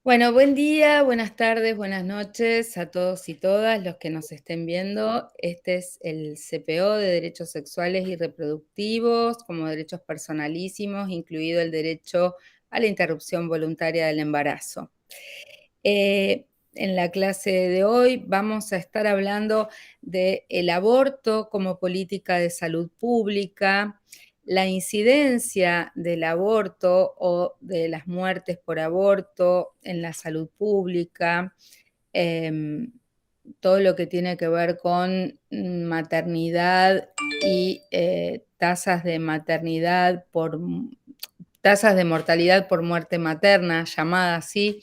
Bueno, buen día, buenas tardes, buenas noches a todos y todas los que nos estén viendo. Este es el CPO de Derechos Sexuales y Reproductivos, como derechos personalísimos, incluido el derecho a la interrupción voluntaria del embarazo. En la clase de hoy vamos a estar hablando del aborto como política de salud pública, la incidencia del aborto o de las muertes por aborto en la salud pública, em, todo lo que tiene que ver con maternidad y tasas de maternidad por tasas de mortalidad por muerte materna, llamada así,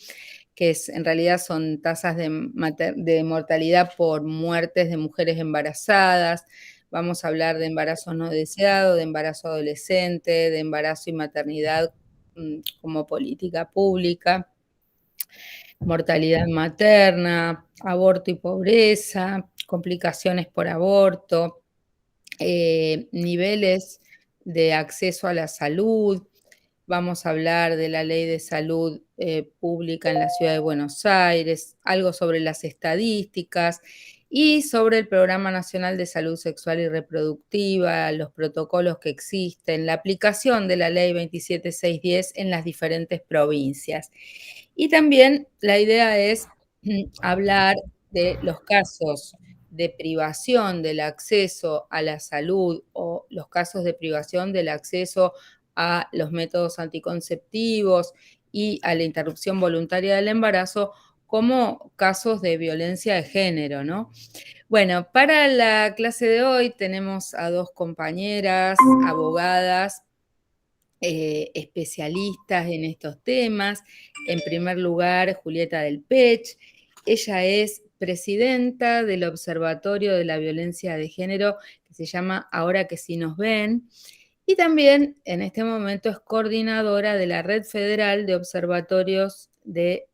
que en realidad son tasas de mortalidad por muertes de mujeres embarazadas. Vamos a hablar de embarazo no deseado, de embarazo adolescente, de embarazo y maternidad como política pública, mortalidad materna, aborto y pobreza, complicaciones por aborto, niveles de acceso a la salud. Vamos a hablar de la ley de salud pública en la ciudad de Buenos Aires, algo sobre las estadísticas y sobre el Programa Nacional de Salud Sexual y Reproductiva, los protocolos que existen, la aplicación de la ley 27610 en las diferentes provincias. Y también la idea es hablar de los casos de privación del acceso a la salud o los casos de privación del acceso a los métodos anticonceptivos y a la interrupción voluntaria del embarazo como casos de violencia de género, ¿no? Bueno, para la clase de hoy tenemos a dos compañeras, abogadas, especialistas en estos temas. En primer lugar, Julieta del Pech. Ella es presidenta del Observatorio de la Violencia de Género, que se llama Ahora que sí nos ven. Y también en este momento es coordinadora de la Red Federal de Observatorios de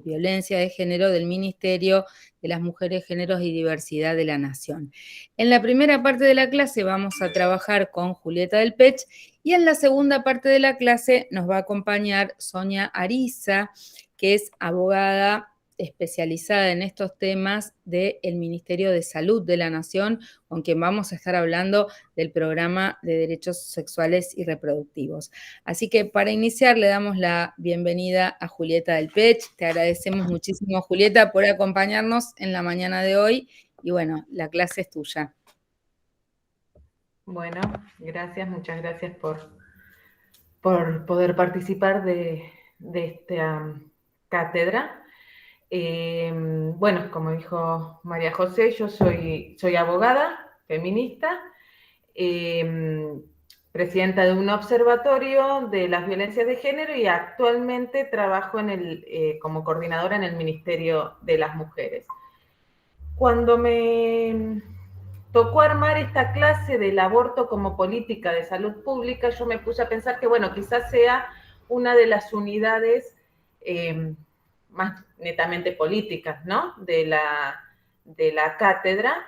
Violencia de Género del Ministerio de las Mujeres, Géneros y Diversidad de la Nación. En la primera parte de la clase vamos a trabajar con Julieta del Pech y en la segunda parte de la clase nos va a acompañar Sonia Ariza, que es abogada especializada en estos temas del Ministerio de Salud de la Nación, con quien vamos a estar hablando del programa de derechos sexuales y reproductivos. Así que para iniciar le damos la bienvenida a Julieta del Pech. Te agradecemos muchísimo, Julieta, por acompañarnos en la mañana de hoy y bueno, la clase es tuya. Bueno, gracias, muchas gracias por poder participar de esta cátedra. Bueno, como dijo María José, yo soy abogada, feminista, presidenta de un observatorio de las violencias de género y actualmente trabajo como coordinadora en el Ministerio de las Mujeres. Cuando me tocó armar esta clase del aborto como política de salud pública, yo me puse a pensar que, bueno, quizás sea una de las unidades más netamente políticas, ¿no? De la cátedra,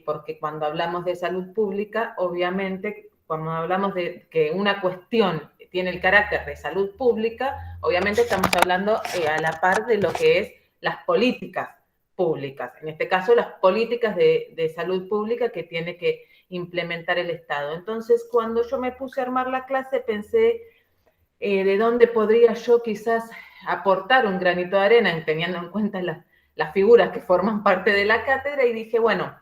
porque cuando hablamos de salud pública, obviamente, cuando hablamos de que una cuestión tiene el carácter de salud pública, obviamente estamos hablando a la par de lo que es las políticas públicas, en este caso las políticas de salud pública que tiene que implementar el Estado. Entonces, cuando yo me puse a armar la clase, pensé de dónde podría yo quizás aportar un granito de arena, teniendo en cuenta las figuras que forman parte de la cátedra, y dije, bueno,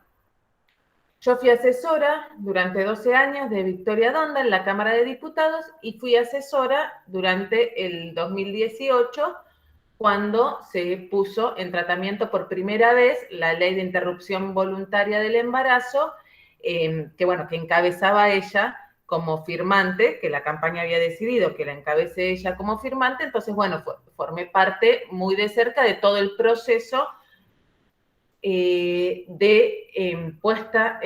yo fui asesora durante 12 años de Victoria Donda en la Cámara de Diputados y fui asesora durante el 2018 cuando se puso en tratamiento por primera vez la ley de interrupción voluntaria del embarazo, que encabezaba ella como firmante, que la campaña había decidido que la encabece ella como firmante, entonces, bueno, formé parte muy de cerca de todo el proceso de puesta,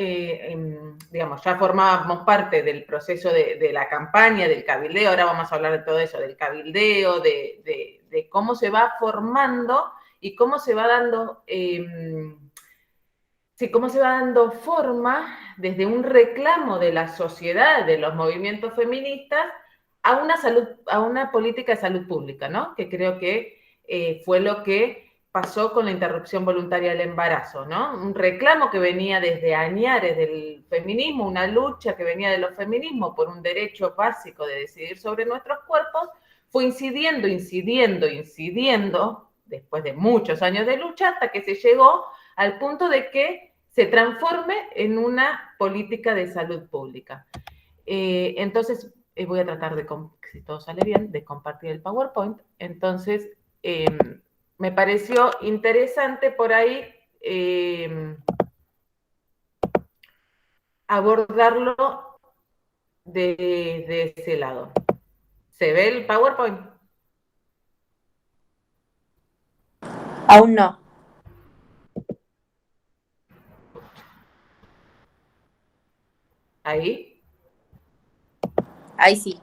digamos, ya formábamos parte del proceso de la campaña, del cabildeo, ahora vamos a hablar de todo eso, del cabildeo, de cómo se va formando y cómo se va dando, cómo se va dando forma desde un reclamo de la sociedad, de los movimientos feministas, a una política de salud pública, ¿no? Que creo que fue lo que pasó con la interrupción voluntaria del embarazo, ¿no? Un reclamo que venía desde añares del feminismo, una lucha que venía de los feminismos por un derecho básico de decidir sobre nuestros cuerpos, fue incidiendo, después de muchos años de lucha, hasta que se llegó al punto de que se transforme en una política de salud pública. Entonces, voy a tratar de, si todo sale bien, de compartir el PowerPoint. Entonces, me pareció interesante por ahí abordarlo de ese lado. ¿Se ve el PowerPoint? Aún no. ¿Ahí? Ahí sí.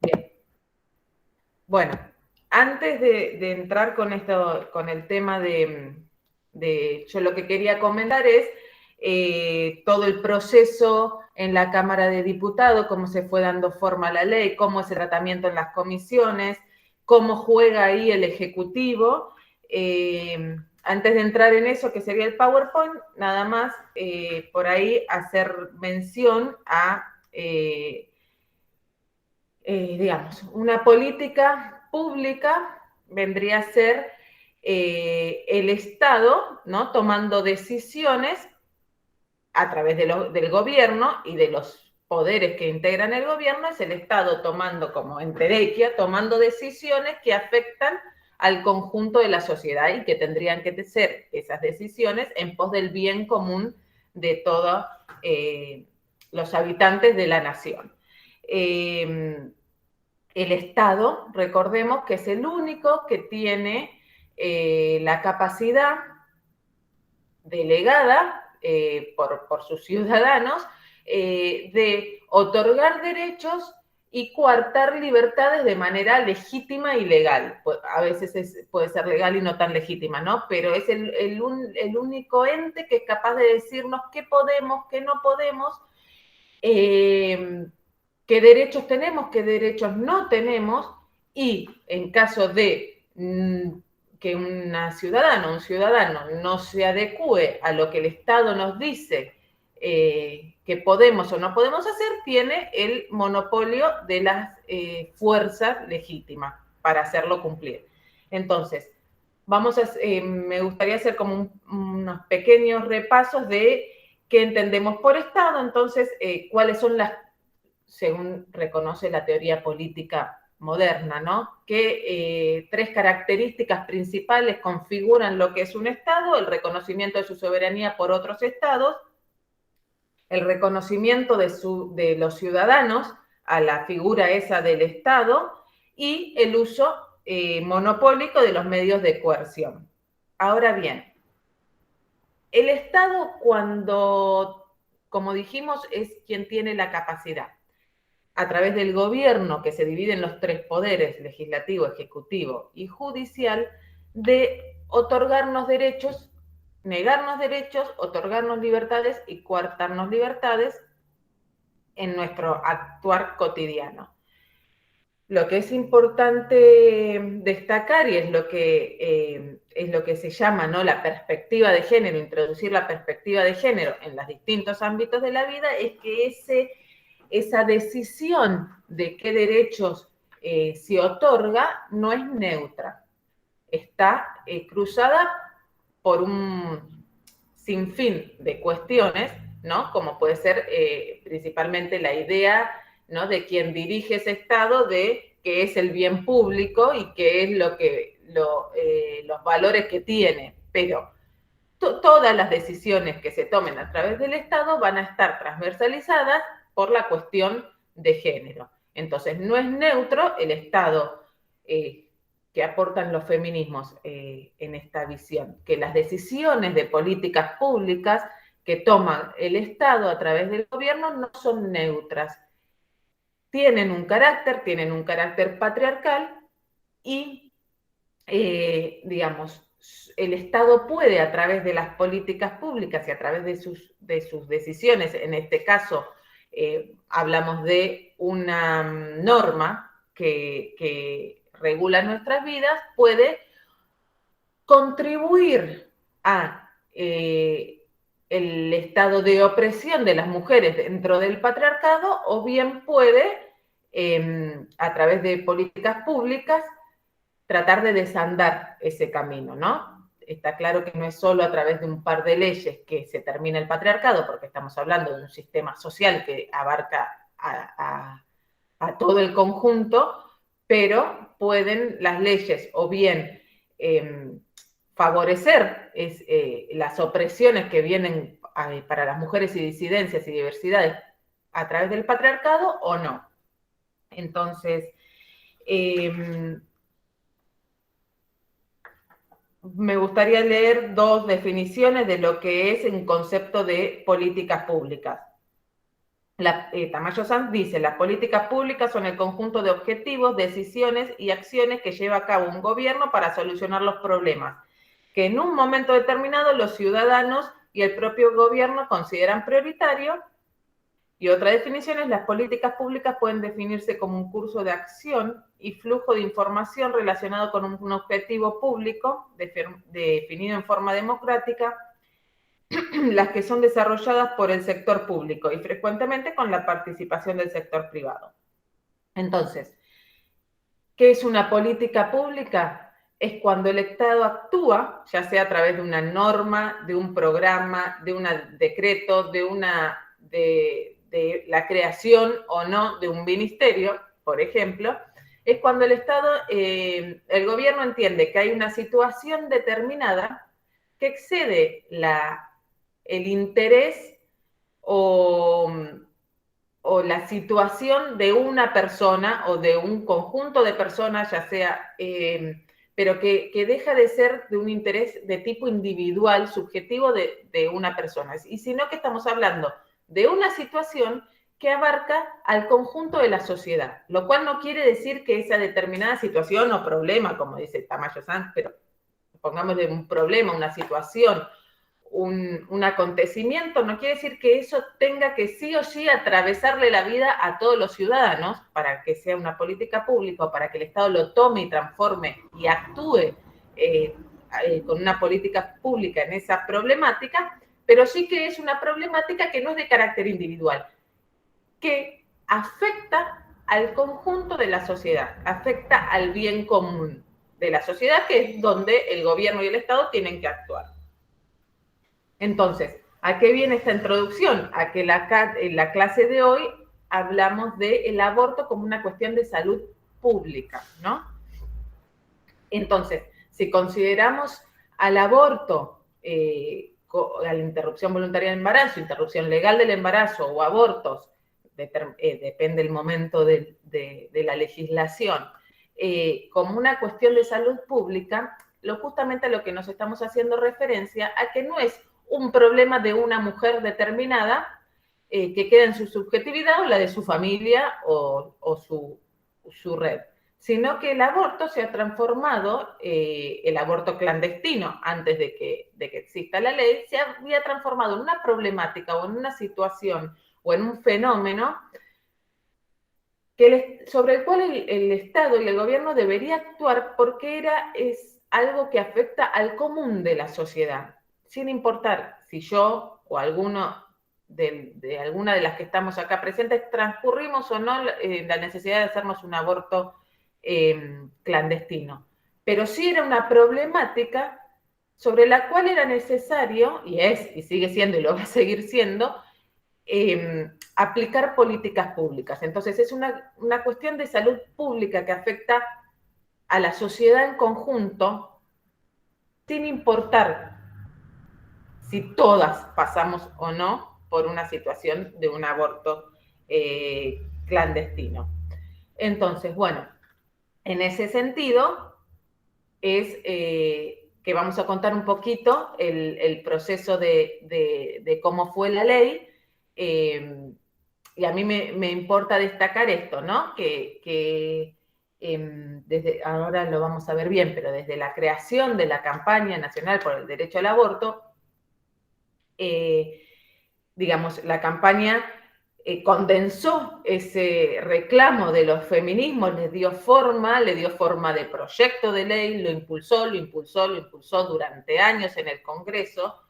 Bien. Bueno, antes de entrar con esto, con el tema yo lo que quería comentar es todo el proceso en la Cámara de Diputados, cómo se fue dando forma a la ley, cómo es el tratamiento en las comisiones, cómo juega ahí el Ejecutivo. Antes de entrar en eso, que sería el PowerPoint, nada más por ahí hacer mención a digamos, una política pública vendría a ser el Estado, ¿no? Tomando decisiones a través del gobierno y de los poderes que integran el gobierno, es el Estado tomando como enterequia, tomando decisiones que afectan al conjunto de la sociedad y que tendrían que ser esas decisiones en pos del bien común de todos los habitantes de la nación. El Estado, recordemos que es el único que tiene la capacidad delegada por sus ciudadanos de otorgar derechos y coartar libertades de manera legítima y legal. A veces puede ser legal y no tan legítima, ¿no? Pero es el único ente que es capaz de decirnos qué podemos, qué no podemos, qué derechos tenemos, qué derechos no tenemos, y en caso de que un ciudadano no se adecue a lo que el Estado nos dice que podemos o no podemos hacer, tiene el monopolio de las fuerzas legítimas para hacerlo cumplir. Entonces, me gustaría hacer como unos pequeños repasos de qué entendemos por Estado, entonces, cuáles son según reconoce la teoría política moderna, ¿no? Que tres características principales configuran lo que es un Estado: el reconocimiento de su soberanía por otros Estados, el reconocimiento de los ciudadanos a la figura esa del Estado y el uso monopólico de los medios de coerción. Ahora bien, el Estado, como dijimos, es quien tiene la capacidad, a través del gobierno, que se divide en los tres poderes, legislativo, ejecutivo y judicial, de otorgarnos derechos, negarnos derechos, otorgarnos libertades y coartarnos libertades en nuestro actuar cotidiano. Lo que es importante destacar, y es lo que se llama, ¿no?, la perspectiva de género, introducir la perspectiva de género en los distintos ámbitos de la vida, es que esa decisión de qué derechos se otorga no es neutra. Está cruzada por un sinfín de cuestiones, ¿no?, como puede ser principalmente la idea, ¿no?, de quien dirige ese Estado, de qué es el bien público y qué es los valores que tiene. Pero todas las decisiones que se tomen a través del Estado van a estar transversalizadas por la cuestión de género. Entonces, no es neutro el Estado que aportan los feminismos en esta visión, que las decisiones de políticas públicas que toma el Estado a través del gobierno no son neutras. Tienen un carácter patriarcal y, digamos, el Estado puede, a través de las políticas públicas y a través de sus decisiones, en este caso hablamos de una norma que regula nuestras vidas, puede contribuir a el estado de opresión de las mujeres dentro del patriarcado, o bien puede, a través de políticas públicas, tratar de desandar ese camino, ¿no? Está claro que no es solo a través de un par de leyes que se termina el patriarcado, porque estamos hablando de un sistema social que abarca a todo el conjunto, pero pueden las leyes o bien favorecer las opresiones que vienen para las mujeres y disidencias y diversidades a través del patriarcado o no. Entonces, me gustaría leer dos definiciones de lo que es un concepto de políticas públicas. Tamayo Sanz dice: las políticas públicas son el conjunto de objetivos, decisiones y acciones que lleva a cabo un gobierno para solucionar los problemas que en un momento determinado los ciudadanos y el propio gobierno consideran prioritarios. Y otra definición es: las políticas públicas pueden definirse como un curso de acción y flujo de información relacionado con un objetivo público definido en forma democrática, las que son desarrolladas por el sector público y frecuentemente con la participación del sector privado. Entonces, ¿qué es una política pública? Es cuando el Estado actúa, ya sea a través de una norma, de un programa, de un decreto, de la creación o no de un ministerio, por ejemplo. Es cuando el Estado, el gobierno entiende que hay una situación determinada que excede el interés o la situación de una persona o de un conjunto de personas, ya sea, pero que deja de ser de un interés de tipo individual, subjetivo de una persona. Y sino que estamos hablando de una situación que abarca al conjunto de la sociedad, lo cual no quiere decir que esa determinada situación o problema, como dice Tamayo Sanz, pero pongámosle un problema, una situación, un acontecimiento, no quiere decir que eso tenga que sí o sí atravesarle la vida a todos los ciudadanos para que sea una política pública o para que el Estado lo tome y transforme y actúe con una política pública en esa problemática, pero sí que es una problemática que no es de carácter individual, que afecta al conjunto de la sociedad, afecta al bien común de la sociedad, que es donde el gobierno y el Estado tienen que actuar. Entonces, ¿a qué viene esta introducción? A que en la clase de hoy hablamos del aborto como una cuestión de salud pública, ¿no? Entonces, si consideramos al aborto, a la interrupción voluntaria del embarazo, interrupción legal del embarazo o abortos, depende del momento de la legislación, como una cuestión de salud pública, justamente a lo que nos estamos haciendo referencia a que no es un problema de una mujer determinada que queda en su subjetividad o la de su familia o su red, sino que el aborto se ha transformado, el aborto clandestino, antes de que exista la ley, se había transformado en una problemática o en una situación o en un fenómeno sobre el cual el Estado y el gobierno debería actuar porque es algo que afecta al común de la sociedad, sin importar si yo o alguno de alguna de las que estamos acá presentes transcurrimos o no la necesidad de hacernos un aborto clandestino. Pero sí era una problemática sobre la cual era necesario, y sigue siendo y lo va a seguir siendo, aplicar políticas públicas. Entonces es una cuestión de salud pública que afecta a la sociedad en conjunto, sin importar si todas pasamos o no por una situación de un aborto clandestino. Entonces, bueno, en ese sentido es que vamos a contar un poquito el proceso de cómo fue la ley. Y a mí me importa destacar esto, ¿no? Que desde, ahora lo vamos a ver bien, pero desde la creación de la campaña nacional por el derecho al aborto, digamos, la campaña condensó ese reclamo de los feminismos, le dio forma de proyecto de ley, lo impulsó durante años en el Congreso,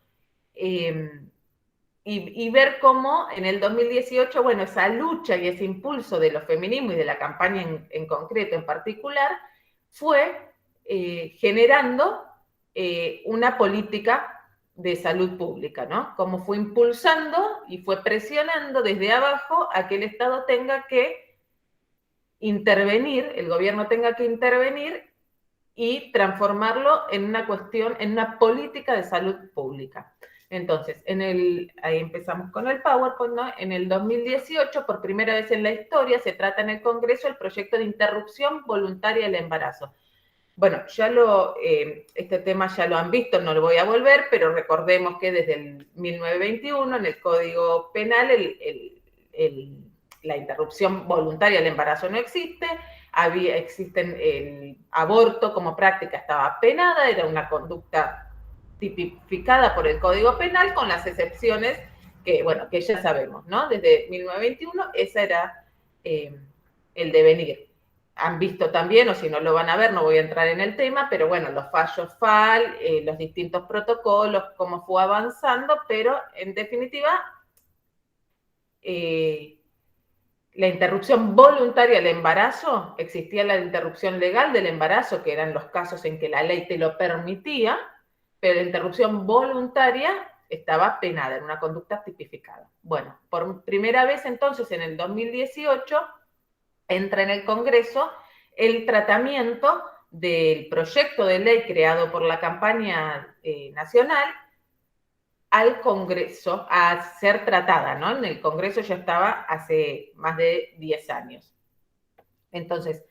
y ver cómo en el 2018, bueno, esa lucha y ese impulso de los feminismos y de la campaña en concreto, en particular, fue generando una política de salud pública, ¿no? Como fue impulsando y fue presionando desde abajo a que el Estado tenga que intervenir, el gobierno tenga que intervenir y transformarlo en una cuestión, en una política de salud pública. Entonces, ahí empezamos con el PowerPoint, ¿no? En el 2018, por primera vez en la historia, se trata en el Congreso el proyecto de interrupción voluntaria del embarazo. Bueno, este tema ya lo han visto, no lo voy a volver, pero recordemos que desde el 1921 en el Código Penal la interrupción voluntaria del embarazo no existe, el aborto como práctica estaba penada, era una conducta tipificada por el Código Penal, con las excepciones que ya sabemos, ¿no? Desde 1921 ese era el devenir. Han visto también, o si no lo van a ver, no voy a entrar en el tema, pero bueno, los fallos FAL, los distintos protocolos, cómo fue avanzando, pero en definitiva, la interrupción voluntaria del embarazo, existía la interrupción legal del embarazo, que eran los casos en que la ley te lo permitía, pero la interrupción voluntaria estaba penada, en una conducta tipificada. Bueno, por primera vez entonces en el 2018 entra en el Congreso el tratamiento del proyecto de ley creado por la campaña nacional al Congreso a ser tratada, ¿no? En el Congreso ya estaba hace más de 10 años. Entonces,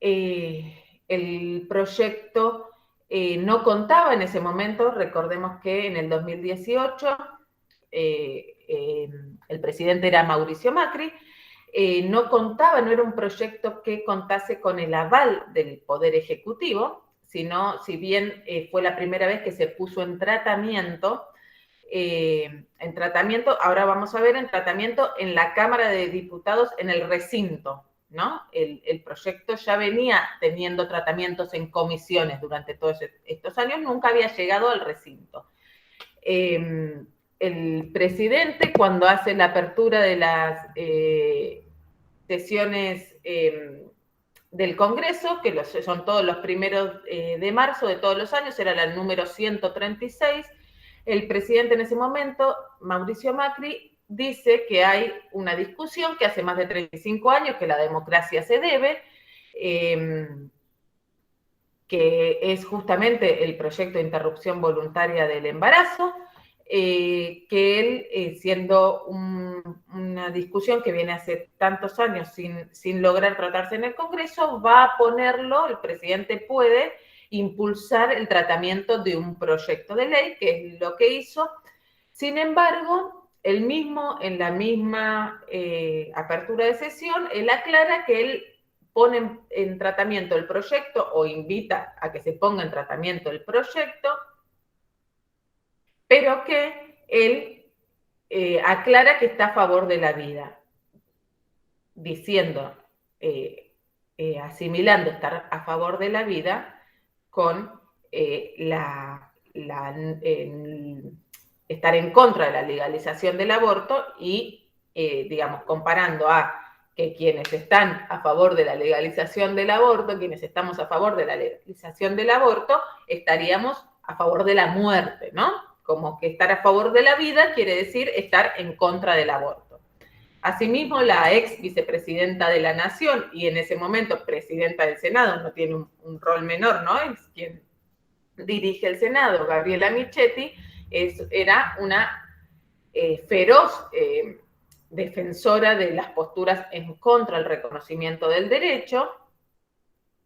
el proyecto no contaba en ese momento, recordemos que en el 2018 el presidente era Mauricio Macri, no era un proyecto que contase con el aval del Poder Ejecutivo, sino, si bien fue la primera vez que se puso en tratamiento, ahora vamos a ver en tratamiento en la Cámara de Diputados, en el recinto, ¿no? El proyecto ya venía teniendo tratamientos en comisiones durante todos estos años, nunca había llegado al recinto. El presidente, cuando hace la apertura de las sesiones del Congreso, que son todos los primeros de marzo de todos los años, era la número 136, el presidente en ese momento, Mauricio Macri, dice que hay una discusión que hace más de 35 años, que la democracia se debe, que es justamente el proyecto de interrupción voluntaria del embarazo, que él, siendo una discusión que viene hace tantos años sin lograr tratarse en el Congreso, va a ponerlo, el presidente puede impulsar el tratamiento de un proyecto de ley, que es lo que hizo. Sin embargo, él mismo, en la misma apertura de sesión, él aclara que él pone en tratamiento el proyecto o invita a que se ponga en tratamiento el proyecto, pero que él aclara que está a favor de la vida, diciendo, asimilando estar a favor de la vida con estar en contra de la legalización del aborto y, digamos, comparando a que quienes están a favor de la legalización del aborto, quienes estamos a favor de la legalización del aborto, estaríamos a favor de la muerte, ¿no? Como que estar a favor de la vida quiere decir estar en contra del aborto. Asimismo, la ex vicepresidenta de la Nación y en ese momento presidenta del Senado, no tiene un rol menor, ¿no? Es quien dirige el Senado, Gabriela Michetti, era una feroz defensora de las posturas en contra del reconocimiento del derecho.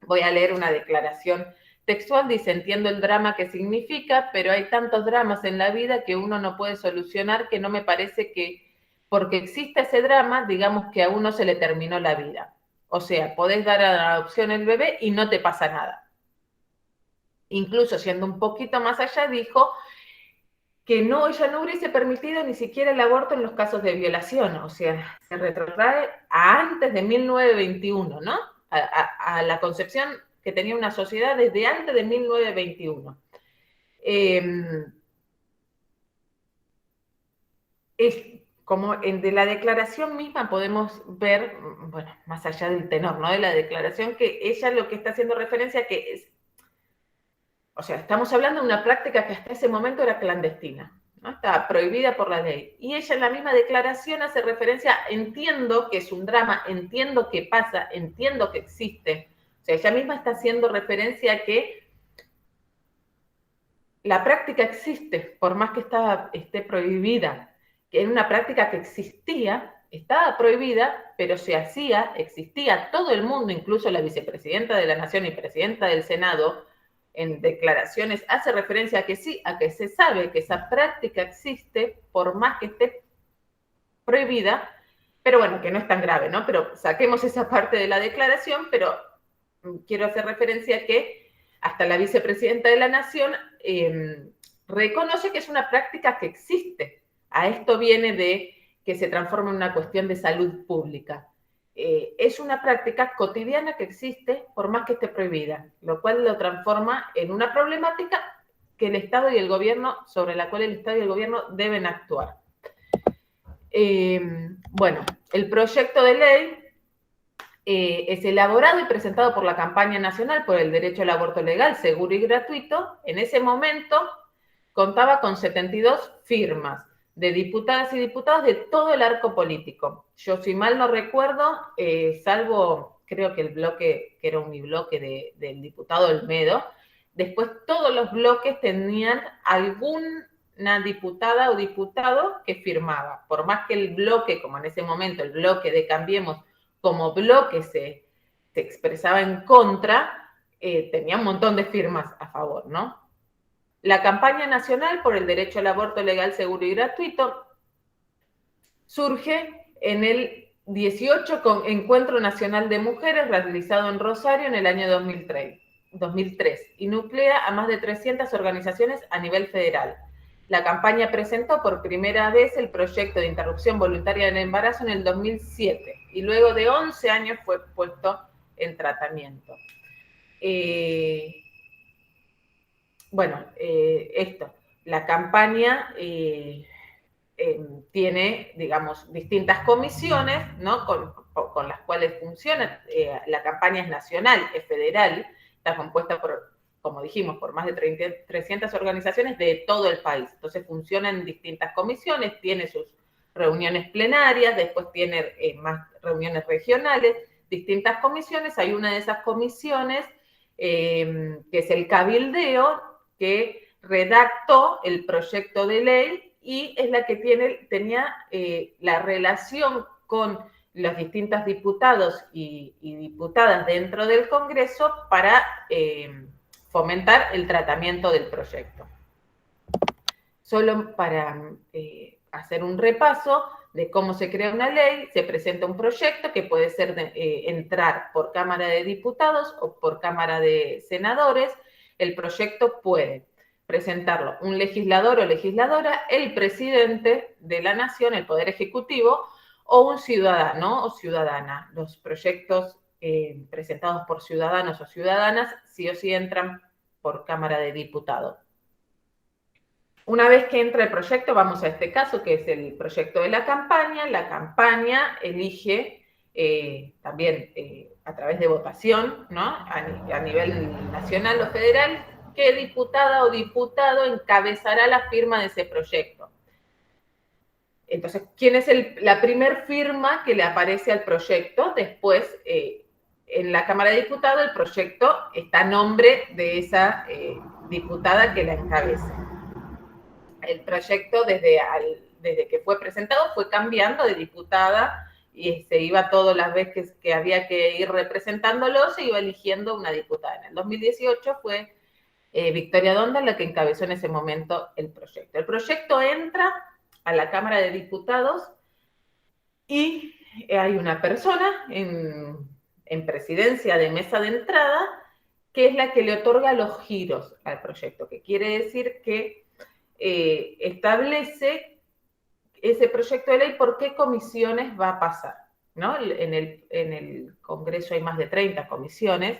Voy a leer una declaración textual, dice: entiendo el drama que significa, pero hay tantos dramas en la vida que uno no puede solucionar, que no me parece que porque existe ese drama, digamos que a uno se le terminó la vida. O sea, podés dar a la adopción el bebé y no te pasa nada. Incluso siendo un poquito más allá, dijo, que ella no hubiese permitido ni siquiera el aborto en los casos de violación, o sea, se retrotrae a antes de 1921, ¿no? A la concepción que tenía una sociedad desde antes de 1921. Como de la declaración misma podemos ver, bueno, más allá del tenor, ¿no? De la declaración, que ella lo que está haciendo referencia que es, o sea, estamos hablando de una práctica que hasta ese momento era clandestina, ¿no? Estaba prohibida por la ley. Y ella en la misma declaración hace referencia, entiendo que es un drama, entiendo que pasa, entiendo que existe. O sea, ella misma está haciendo referencia a que la práctica existe, por más que esté prohibida, que era una práctica que existía, estaba prohibida, pero se hacía, existía, todo el mundo, incluso la vicepresidenta de la Nación y presidenta del Senado, en declaraciones hace referencia a que sí, a que se sabe que esa práctica existe, por más que esté prohibida, pero bueno, que no es tan grave, ¿no? Pero saquemos esa parte de la declaración, pero quiero hacer referencia a que hasta la vicepresidenta de la Nación reconoce que es una práctica que existe. A esto viene de que se transforma en una cuestión de salud pública. Es una práctica cotidiana que existe por más que esté prohibida, lo cual lo transforma en una problemática que el Estado y el gobierno, sobre la cual el Estado y el gobierno deben actuar. Bueno, el proyecto de ley es elaborado y presentado por la Campaña Nacional por el Derecho al Aborto Legal, Seguro y Gratuito. En ese momento contaba con 72 firmas de diputadas y diputados de todo el arco político. Yo, si mal no recuerdo, salvo creo que el bloque, que era un bloque del diputado Olmedo, después todos los bloques tenían alguna diputada o diputado que firmaba. Por más que el bloque, como en ese momento el bloque de Cambiemos, como bloque se expresaba en contra, tenía un montón de firmas a favor, ¿no? La campaña nacional por el derecho al aborto legal, seguro y gratuito surge en el 18 Encuentro Nacional de Mujeres realizado en Rosario en el año 2003 y nuclea a más de 300 organizaciones a nivel federal. La campaña presentó por primera vez el proyecto de interrupción voluntaria del embarazo en el 2007 y luego de 11 años fue puesto en tratamiento. La campaña tiene, digamos, distintas comisiones, ¿no? con las cuales funciona. La campaña es nacional, es federal, está compuesta por, como dijimos, por más de 300 organizaciones de todo el país. Entonces funciona en distintas comisiones, tiene sus reuniones plenarias, después tiene más reuniones regionales, distintas comisiones. Hay una de esas comisiones que es el cabildeo, que redactó el proyecto de ley y es la que tenía la relación con los distintos diputados y diputadas dentro del Congreso para fomentar el tratamiento del proyecto. Solo para hacer un repaso de cómo se crea una ley, se presenta un proyecto que puede ser entrar por Cámara de Diputados o por Cámara de Senadores. El proyecto puede presentarlo un legislador o legisladora, el presidente de la Nación, el Poder Ejecutivo, o un ciudadano o ciudadana. Los proyectos presentados por ciudadanos o ciudadanas sí o sí entran por Cámara de Diputados. Una vez que entra el proyecto, vamos a este caso, que es el proyecto de la campaña elige también a través de votación, ¿no? A nivel nacional o federal, qué diputada o diputado encabezará la firma de ese proyecto. Entonces, ¿quién es la primer firma que le aparece al proyecto? Después, en la Cámara de Diputados, el proyecto está a nombre de esa diputada que la encabeza. El proyecto, desde que fue presentado, fue cambiando de diputada y se iba todas las veces que había que ir representándolo, se iba eligiendo una diputada. En el 2018 fue Victoria Donda la que encabezó en ese momento el proyecto. El proyecto entra a la Cámara de Diputados y hay una persona en presidencia de mesa de entrada que es la que le otorga los giros al proyecto, que quiere decir que establece ese proyecto de ley por qué comisiones va a pasar, ¿no? En el Congreso hay más de 30 comisiones.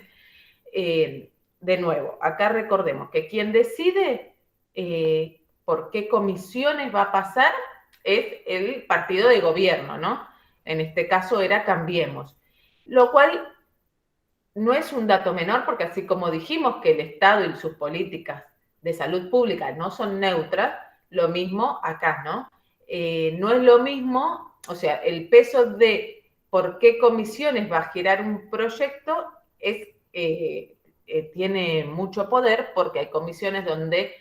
De nuevo, acá recordemos que quien decide por qué comisiones va a pasar es el partido de gobierno, ¿no? En este caso era Cambiemos, lo cual no es un dato menor porque así como dijimos que el Estado y sus políticas de salud pública no son neutras, lo mismo acá, ¿no? No es lo mismo, o sea, el peso de por qué comisiones va a girar un proyecto tiene mucho poder porque hay comisiones donde,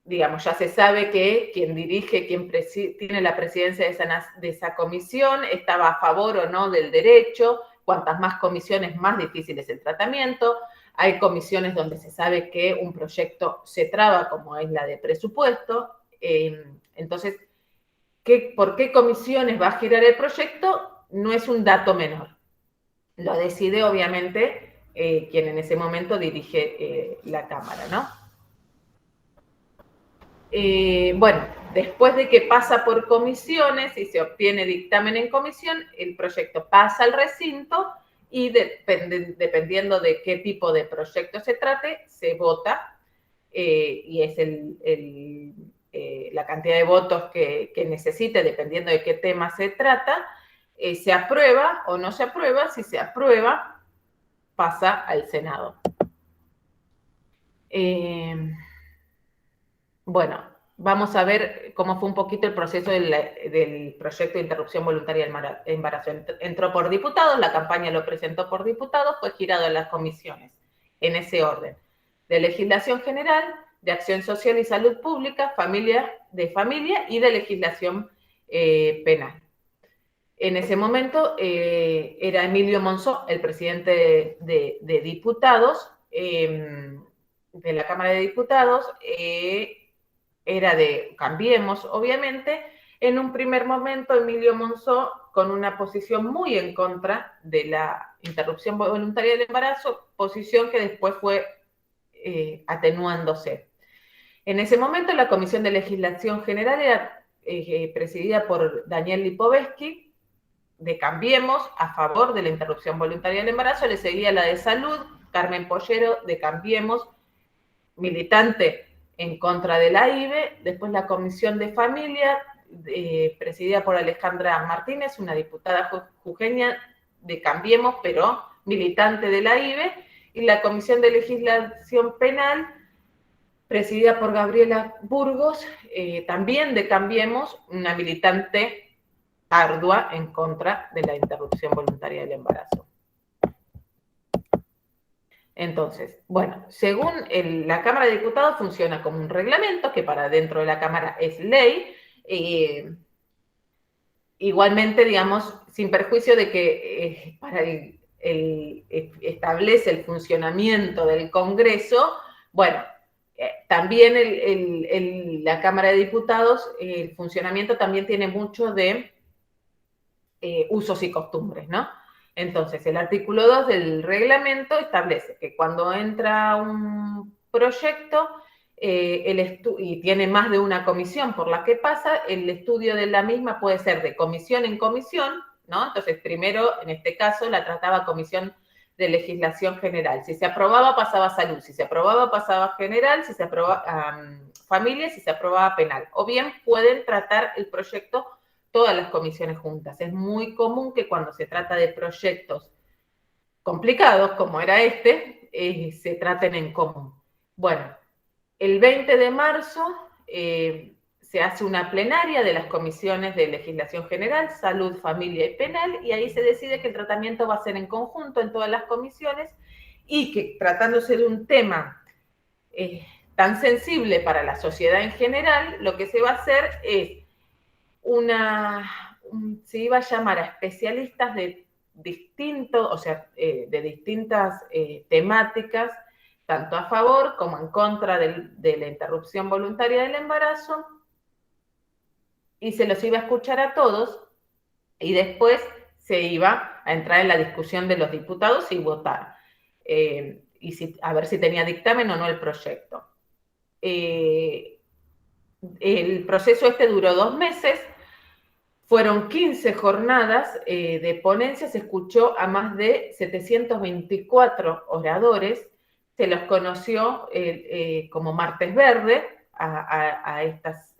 digamos, ya se sabe que quien dirige, quien tiene la presidencia de esa comisión estaba a favor o no del derecho. Cuantas más comisiones, más difícil es el tratamiento. Hay comisiones donde se sabe que un proyecto se traba, como es la de presupuesto. Entonces, ¿por qué comisiones va a girar el proyecto? No es un dato menor. Lo decide, obviamente, quien en ese momento dirige la Cámara, ¿no? Bueno, después de que pasa por comisiones y se obtiene dictamen en comisión, el proyecto pasa al recinto y dependiendo de qué tipo de proyecto se trate, se vota y es la cantidad de votos que necesite, dependiendo de qué tema se trata, se aprueba o no se aprueba. Si se aprueba, pasa al Senado. Bueno, vamos a ver cómo fue un poquito el proceso del proyecto de interrupción voluntaria del embarazo. Entró por diputados, la campaña lo presentó por diputados, fue girado a las comisiones, en ese orden. De legislación general, de acción social y salud pública, de familia y de legislación penal. En ese momento era Emilio Monzó, el presidente de diputados, de la Cámara de Diputados, era de Cambiemos, obviamente. En un primer momento, Emilio Monzó, con una posición muy en contra de la interrupción voluntaria del embarazo, posición que después fue atenuándose. En ese momento, la Comisión de Legislación General era presidida por Daniel Lipovetsky, de Cambiemos, a favor de la interrupción voluntaria del embarazo. Le seguía la de Salud, Carmen Pollero, de Cambiemos, militante en contra de la IVE. Después la Comisión de Familia, presidida por Alejandra Martínez, una diputada jujeña de Cambiemos, pero militante de la IVE. Y la Comisión de Legislación Penal, presidida por Gabriela Burgos, también de Cambiemos, una militante ardua en contra de la interrupción voluntaria del embarazo. Entonces, bueno, según la Cámara de Diputados funciona como un reglamento que para dentro de la Cámara es ley. Igualmente, digamos, sin perjuicio de que establece el funcionamiento del Congreso, bueno, también la Cámara de Diputados, el funcionamiento también tiene mucho de usos y costumbres, ¿no? Entonces, el artículo 2 del reglamento establece que cuando entra un proyecto y tiene más de una comisión por la que pasa, el estudio de la misma puede ser de comisión en comisión, ¿no? Entonces, primero, en este caso, la trataba Comisión de Legislación General. Si se aprobaba, pasaba a Salud. Si se aprobaba, pasaba a General. Si se aprobaba Familia. Si se aprobaba Penal. O bien pueden tratar el proyecto todas las comisiones juntas. Es muy común que cuando se trata de proyectos complicados, como era se traten en común. Bueno, el 20 de marzo se hace una plenaria de las comisiones de legislación general, salud, familia y penal, y ahí se decide que el tratamiento va a ser en conjunto en todas las comisiones y que tratándose de un tema tan sensible para la sociedad en general, lo que se va a hacer es se iba a llamar a especialistas de distintas temáticas, tanto a favor como en contra de la interrupción voluntaria del embarazo, y se los iba a escuchar a todos, y después se iba a entrar en la discusión de los diputados y votar, a ver si tenía dictamen o no el proyecto. el proceso este duró 2 meses, fueron 15 jornadas de ponencia, se escuchó a más de 724 oradores, se los conoció como Martes Verde a estas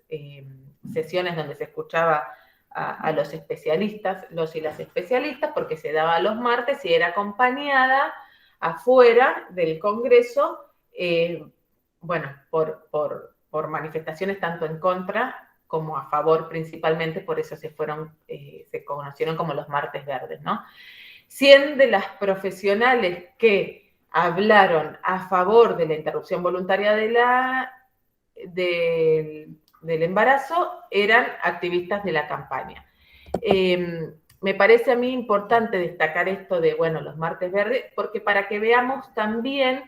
sesiones donde se escuchaba a los especialistas, los y las especialistas, porque se daba los martes y era acompañada afuera del Congreso, bueno, por manifestaciones tanto en contra como a favor principalmente, por eso se conocieron como los Martes Verdes, ¿no? 100 de las profesionales que hablaron a favor de la interrupción voluntaria del embarazo eran activistas de la campaña. Me parece a mí importante destacar esto de, bueno, los Martes Verdes, porque para que veamos también,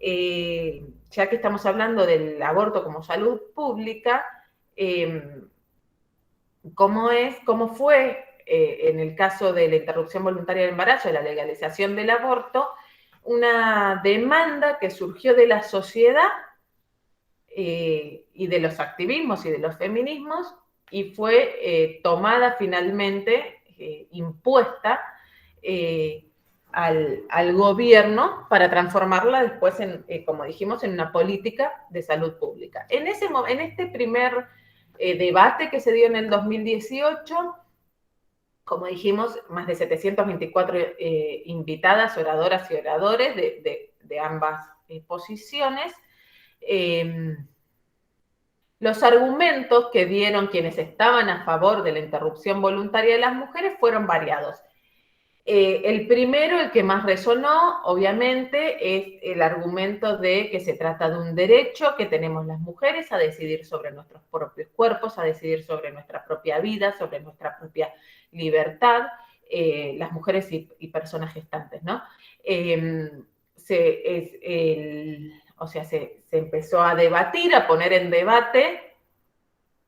ya que estamos hablando del aborto como salud pública, cómo fue en el caso de la interrupción voluntaria del embarazo, de la legalización del aborto, una demanda que surgió de la sociedad y de los activismos y de los feminismos, y fue tomada finalmente, impuesta al gobierno para transformarla después, como dijimos, en una política de salud pública. En este primer debate que se dio en el 2018, como dijimos, más de 724 invitadas, oradoras y oradores de ambas posiciones. Los argumentos que dieron quienes estaban a favor de la interrupción voluntaria de las mujeres fueron variados. El primero, el que más resonó, obviamente, es el argumento de que se trata de un derecho que tenemos las mujeres a decidir sobre nuestros propios cuerpos, a decidir sobre nuestra propia vida, sobre nuestra propia libertad, las mujeres y personas gestantes, ¿no? Se empezó a debatir, a poner en debate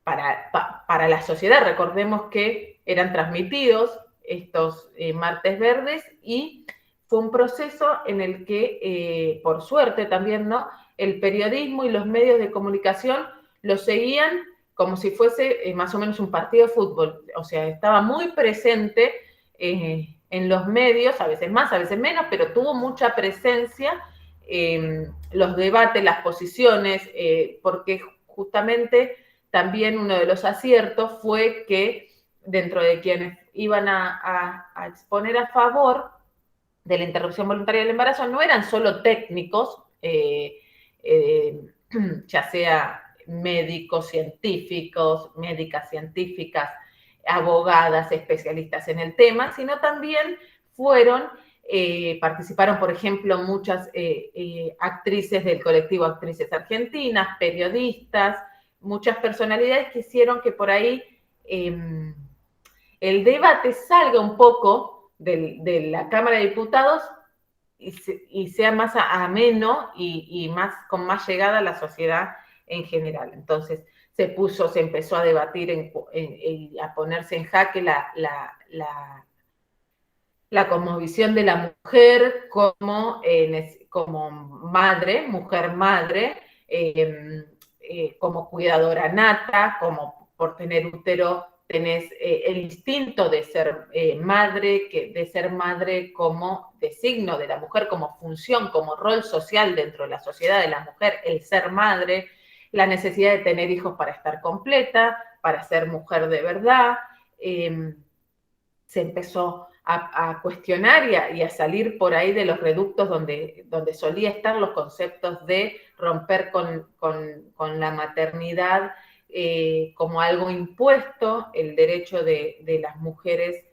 para la sociedad. Recordemos que eran transmitidos estos Martes Verdes y fue un proceso en el que, por suerte también, ¿no?, el periodismo y los medios de comunicación lo seguían como si fuese más o menos un partido de fútbol. O sea, estaba muy presente en los medios, a veces más, a veces menos, pero tuvo mucha presencia los debates, las posiciones, porque justamente también uno de los aciertos fue que dentro de quienes iban a exponer a favor de la interrupción voluntaria del embarazo no eran solo técnicos, ya sea médicos, científicos, médicas científicas, abogadas, especialistas en el tema, sino también participaron, por ejemplo, muchas actrices del colectivo Actrices Argentinas, periodistas, muchas personalidades que hicieron que por ahí el debate salga un poco de la Cámara de Diputados y sea más ameno y con más llegada a la sociedad en general. Entonces se empezó a debatir y a ponerse en jaque la cosmovisión de la mujer como madre, mujer madre, como cuidadora nata, como por tener útero tenés el instinto de ser madre, de ser madre como designo de la mujer, como función, como rol social dentro de la sociedad de la mujer, el ser madre, la necesidad de tener hijos para estar completa, para ser mujer de verdad. Se empezó a cuestionar y a salir por ahí de los reductos donde solía estar los conceptos de romper con la maternidad como algo impuesto, el derecho de las mujeres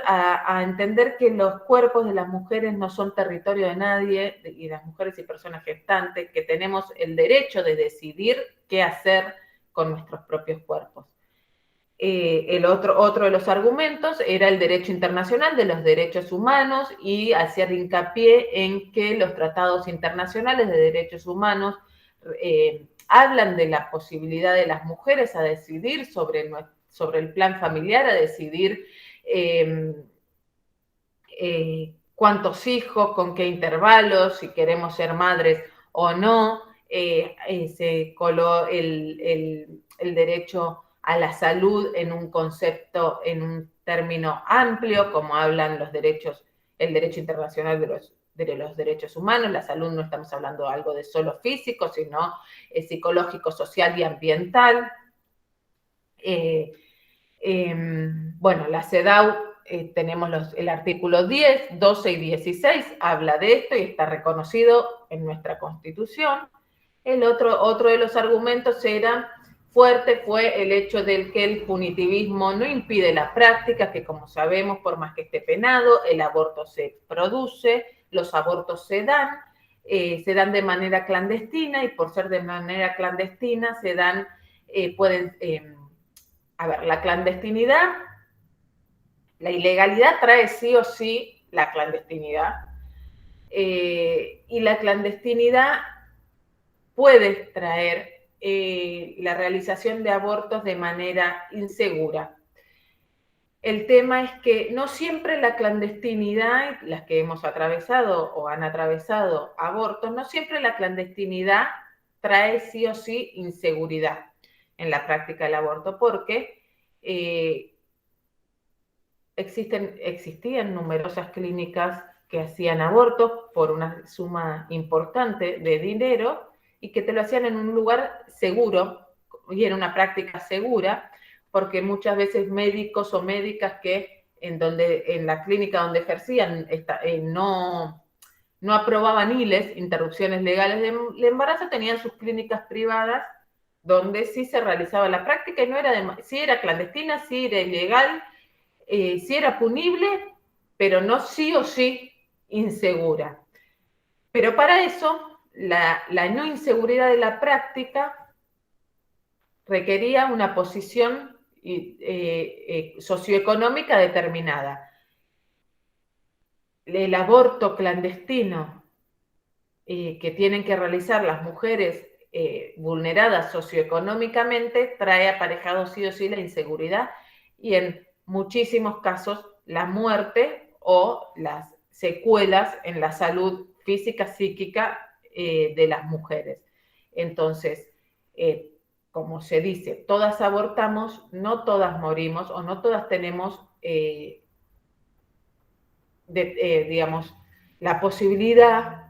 a entender que los cuerpos de las mujeres no son territorio de nadie, y las mujeres y personas gestantes, que tenemos el derecho de decidir qué hacer con nuestros propios cuerpos. El otro de los argumentos era el derecho internacional de los derechos humanos y hacer hincapié en que los tratados internacionales de derechos humanos hablan de la posibilidad de las mujeres a decidir sobre el plan familiar, a decidir cuántos hijos, con qué intervalos, si queremos ser madres o no, se coló el derecho a la salud en un concepto, en un término amplio, como hablan los derechos, el derecho internacional de los derechos humanos. La salud no estamos hablando de algo de solo físico, sino psicológico, social y ambiental. Bueno, la CEDAW, tenemos el artículo 10, 12 y 16, habla de esto y está reconocido en nuestra Constitución. Otro de los argumentos fue el hecho de que el punitivismo no impide la práctica, que como sabemos, por más que esté penado, el aborto se produce, los abortos se dan de manera clandestina, y por ser de manera clandestina la clandestinidad, la ilegalidad trae sí o sí la clandestinidad, y la clandestinidad puede traer la realización de abortos de manera insegura. El tema es que no siempre la clandestinidad, las que hemos atravesado o han atravesado abortos, no siempre la clandestinidad trae sí o sí inseguridad en la práctica del aborto, porque existían numerosas clínicas que hacían abortos por una suma importante de dinero y que te lo hacían en un lugar seguro y en una práctica segura, porque muchas veces médicos o médicas que en la clínica donde ejercían no aprobaban interrupciones legales del embarazo, tenían sus clínicas privadas donde sí se realizaba la práctica y no era sí era clandestina, sí era ilegal, sí era punible, pero no sí o sí insegura. Pero para eso, la no inseguridad de la práctica requería una posición socioeconómica determinada. El aborto clandestino que tienen que realizar las mujeres vulneradas socioeconómicamente trae aparejado sí o sí la inseguridad y en muchísimos casos la muerte o las secuelas en la salud física, psíquica de las mujeres. Entonces, como se dice, todas abortamos, no todas morimos o no todas tenemos, digamos, la posibilidad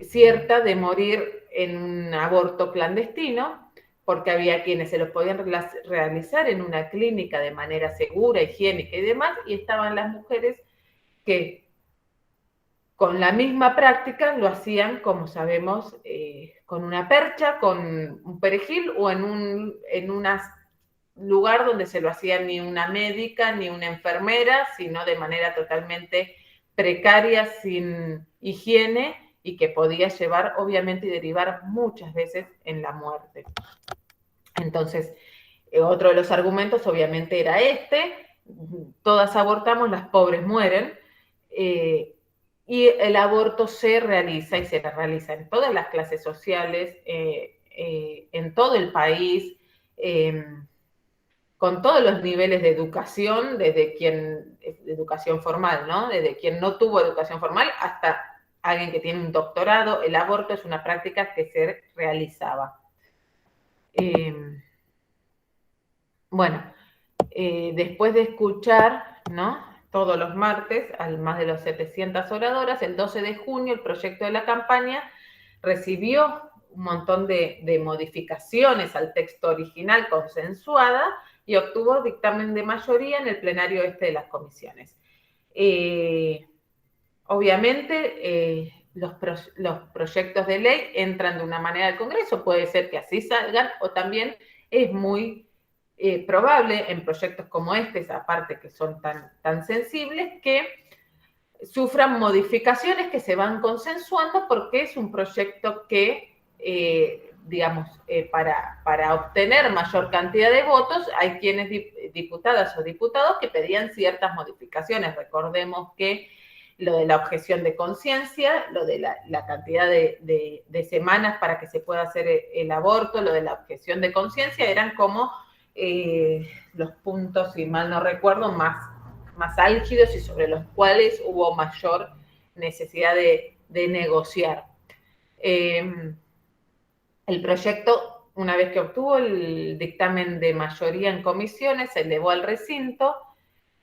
cierta de morir en un aborto clandestino, porque había quienes se los podían realizar en una clínica de manera segura, higiénica y demás, y estaban las mujeres que con la misma práctica lo hacían, como sabemos, con una percha, con un perejil o en un lugar donde se lo hacía ni una médica ni una enfermera, sino de manera totalmente precaria, sin higiene, y que podía llevar, obviamente, y derivar muchas veces en la muerte. Entonces, otro de los argumentos, obviamente, era todas abortamos, las pobres mueren, y el aborto se realiza, y se realiza en todas las clases sociales, en todo el país, con todos los niveles de educación, de educación formal, ¿no? Desde quien no tuvo educación formal hasta alguien que tiene un doctorado. El aborto es una práctica que se realizaba. Después de escuchar, ¿no?, todos los martes, al más de las 700 oradoras, el 12 de junio el proyecto de la campaña recibió un montón de modificaciones al texto original consensuada y obtuvo dictamen de mayoría en el plenario de las comisiones. Obviamente, los proyectos de ley entran de una manera al Congreso, puede ser que así salgan, o también es muy probable en proyectos como aparte que son tan sensibles, que sufran modificaciones que se van consensuando porque es un proyecto que, para obtener mayor cantidad de votos, hay quienes, diputadas o diputados, que pedían ciertas modificaciones. Recordemos que lo de la objeción de conciencia, lo de la cantidad de semanas para que se pueda hacer el aborto, lo de la objeción de conciencia, eran como los puntos, si mal no recuerdo, más álgidos y sobre los cuales hubo mayor necesidad de negociar. El proyecto, una vez que obtuvo el dictamen de mayoría en comisiones, se elevó al recinto.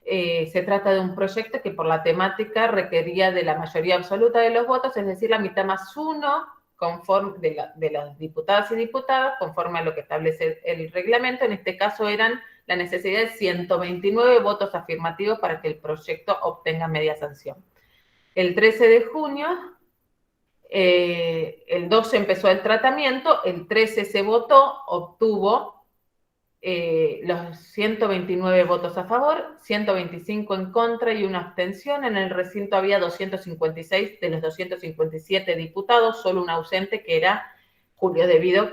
Se trata de un proyecto que por la temática requería de la mayoría absoluta de los votos, es decir, la mitad más uno conforme de los diputados y diputadas, conforme a lo que establece el reglamento. En este caso eran la necesidad de 129 votos afirmativos para que el proyecto obtenga media sanción. El 13 de junio, el 12 empezó el tratamiento, el 13 se votó, obtuvo los 129 votos a favor, 125 en contra y una abstención. En el recinto había 256 de los 257 diputados, solo un ausente que era Julio De Vido,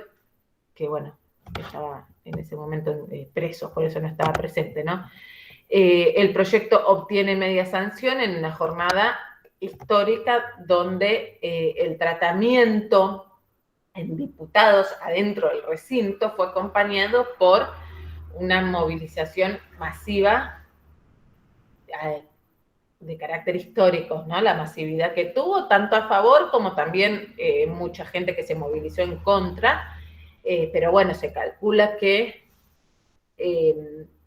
que bueno, estaba en ese momento preso, por eso no estaba presente, ¿no? El proyecto obtiene media sanción en una jornada histórica donde el tratamiento en diputados adentro del recinto fue acompañado por una movilización masiva de carácter histórico, ¿no? La masividad que tuvo, tanto a favor como también mucha gente que se movilizó en contra, pero bueno, se calcula que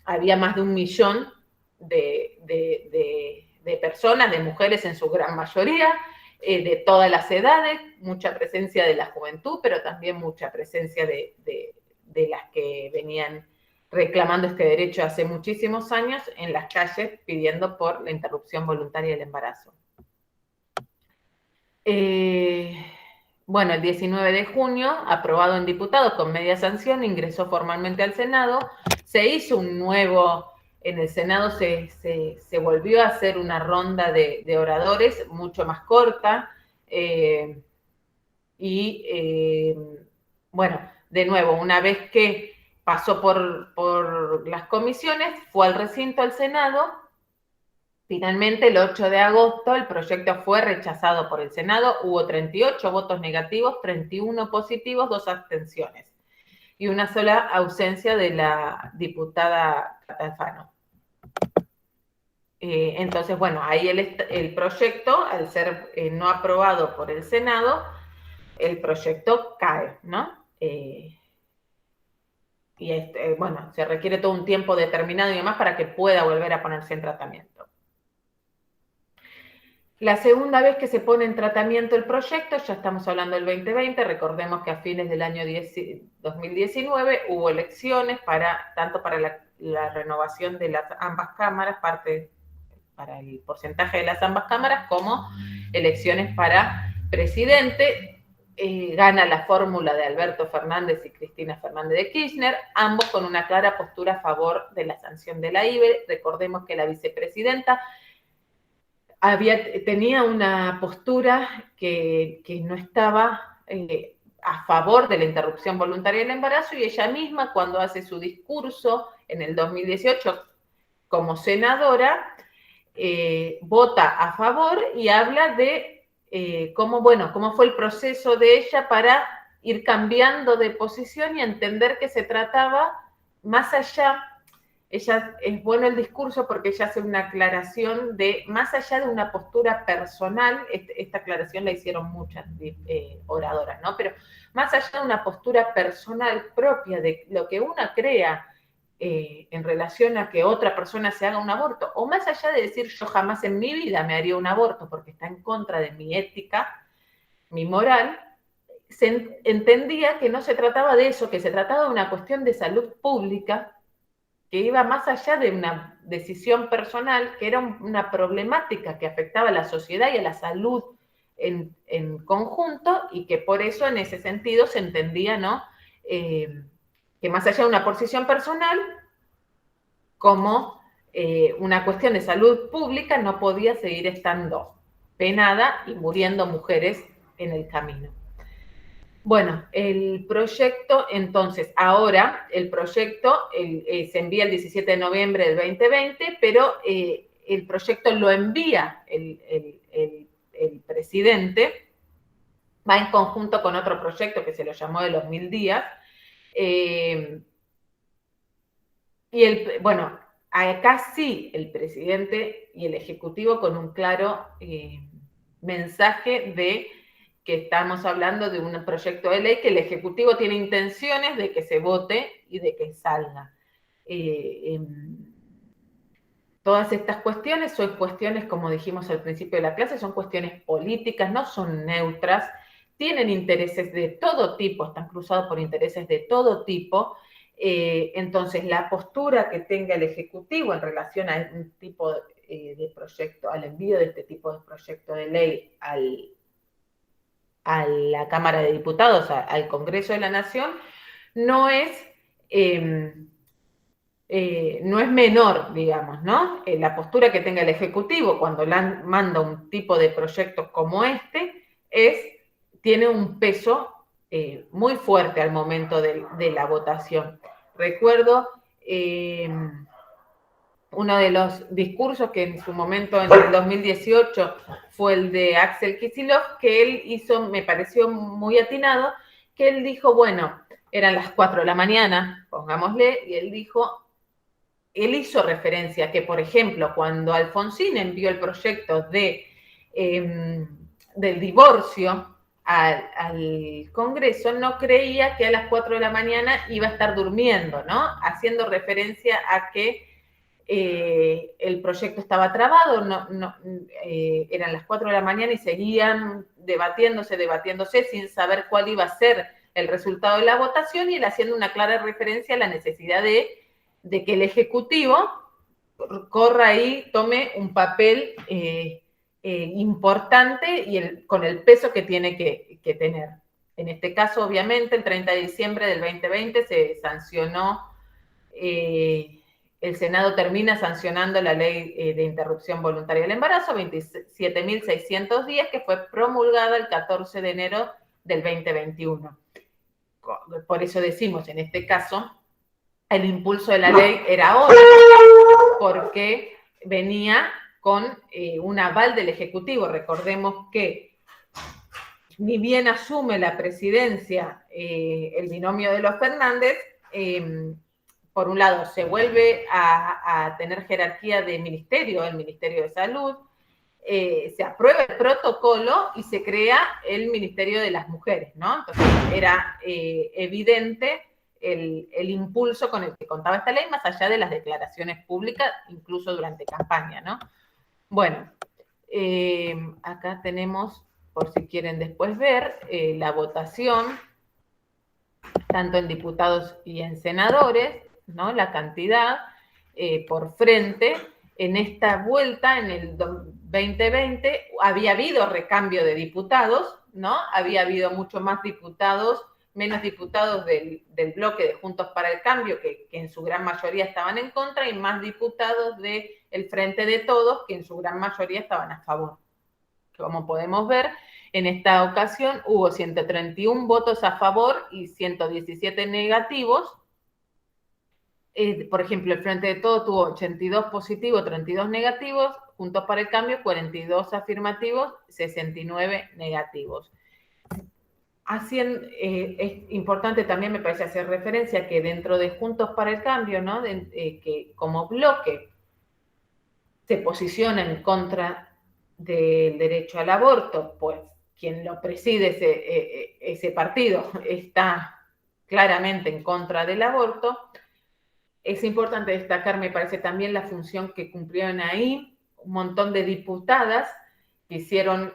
había más de 1 millón de personas, de mujeres en su gran mayoría, de todas las edades, mucha presencia de la juventud, pero también mucha presencia de las que venían reclamando este derecho hace muchísimos años en las calles pidiendo por la interrupción voluntaria del embarazo. Bueno, el 19 de junio, aprobado en diputados con media sanción, ingresó formalmente al Senado, se hizo un nuevo, en el Senado se volvió a hacer una ronda de oradores mucho más corta, bueno, de nuevo, una vez que pasó por las comisiones, fue al recinto, al Senado. Finalmente, el 8 de agosto, el proyecto fue rechazado por el Senado. Hubo 38 votos negativos, 31 positivos, 2 abstenciones y una sola ausencia de la diputada Catalfano. Entonces, bueno, ahí el proyecto, al ser no aprobado por el Senado, el proyecto cae, ¿no? Bueno, se requiere todo un tiempo determinado y demás para que pueda volver a ponerse en tratamiento. La segunda vez que se pone en tratamiento el proyecto, ya estamos hablando del 2020, recordemos que a fines del año 2019 hubo elecciones tanto para la renovación de ambas cámaras, para el porcentaje de las ambas cámaras, como elecciones para presidente. Gana la fórmula de Alberto Fernández y Cristina Fernández de Kirchner, ambos con una clara postura a favor de la sanción de la IVE. Recordemos que la vicepresidenta tenía una postura que no estaba a favor de la interrupción voluntaria del embarazo, y ella misma, cuando hace su discurso en el 2018 como senadora, vota a favor y habla de cómo fue el proceso de ella para ir cambiando de posición y entender que se trataba más allá. Ella, es bueno el discurso porque ella hace una aclaración de, más allá de una postura personal, esta aclaración la hicieron muchas oradoras, ¿no? Pero más allá de una postura personal propia de lo que una crea en relación a que otra persona se haga un aborto, o más allá de decir yo jamás en mi vida me haría un aborto porque está en contra de mi ética, mi moral, se entendía que no se trataba de eso, que se trataba de una cuestión de salud pública que iba más allá de una decisión personal, que era una problemática que afectaba a la sociedad y a la salud en conjunto, y que por eso en ese sentido se entendía, ¿no? Que más allá de una posición personal, como una cuestión de salud pública, no podía seguir estando penada y muriendo mujeres en el camino. Bueno, el proyecto, entonces, ahora el proyecto se envía el 17 de noviembre del 2020, pero el proyecto lo envía el presidente, va en conjunto con otro proyecto que se lo llamó de los 1000 días, bueno, acá sí el presidente y el Ejecutivo con un claro mensaje de que estamos hablando de un proyecto de ley que el Ejecutivo tiene intenciones de que se vote y de que salga. Todas estas cuestiones son cuestiones, como dijimos al principio de la clase, son cuestiones políticas, no son neutras, tienen intereses de todo tipo, están cruzados por intereses de todo tipo. Entonces, la postura que tenga el Ejecutivo en relación a un tipo de proyecto, al envío de este tipo de proyecto de ley a la Cámara de Diputados, al Congreso de la Nación, no es menor, digamos, ¿no? La postura que tenga el Ejecutivo cuando manda un tipo de proyectos como este tiene un peso muy fuerte al momento de la votación. Recuerdo uno de los discursos que en su momento, en el 2018, fue el de Axel Kicillof, que él hizo, me pareció muy atinado, que él dijo, bueno, eran las 4 de la mañana, pongámosle, y él hizo referencia a que, por ejemplo, cuando Alfonsín envió el proyecto del divorcio al Congreso, no creía que a las 4 de la mañana iba a estar durmiendo, ¿no? Haciendo referencia a que el proyecto estaba trabado, eran las 4 de la mañana y seguían debatiéndose sin saber cuál iba a ser el resultado de la votación, y él haciendo una clara referencia a la necesidad de que el Ejecutivo corra ahí, tome un papel importante y con el peso que tiene que tener. En este caso, obviamente, el 30 de diciembre del 2020 se sancionó, el Senado termina sancionando la ley de interrupción voluntaria del embarazo, 27.610, que fue promulgada el 14 de enero del 2021. Por eso decimos, en este caso, el impulso de la ley era ahora, porque venía con un aval del Ejecutivo. Recordemos que ni bien asume la presidencia el binomio de los Fernández, por un lado se vuelve a tener jerarquía de ministerio, el Ministerio de Salud, se aprueba el protocolo y se crea el Ministerio de las Mujeres, ¿no? Entonces era evidente el impulso con el que contaba esta ley, más allá de las declaraciones públicas, incluso durante campaña, ¿no? Bueno, acá tenemos, por si quieren después ver, la votación, tanto en diputados y en senadores, ¿no? La cantidad por frente. En esta vuelta, en el 2020, había habido recambio de diputados, ¿no? Había habido mucho más diputados, menos diputados del bloque de Juntos para el Cambio, que en su gran mayoría estaban en contra, y más diputados del Frente de Todos, que en su gran mayoría estaban a favor. Como podemos ver, en esta ocasión hubo 131 votos a favor y 117 negativos. Por ejemplo, el Frente de Todos tuvo 82 positivos, 32 negativos, Juntos para el Cambio 42 afirmativos, 69 negativos. Así es importante también, me parece, hacer referencia que dentro de Juntos para el Cambio, ¿no? Que como bloque se posiciona en contra del derecho al aborto, pues quien lo preside ese partido está claramente en contra del aborto. Es importante destacar, me parece, también la función que cumplieron ahí un montón de diputadas que hicieron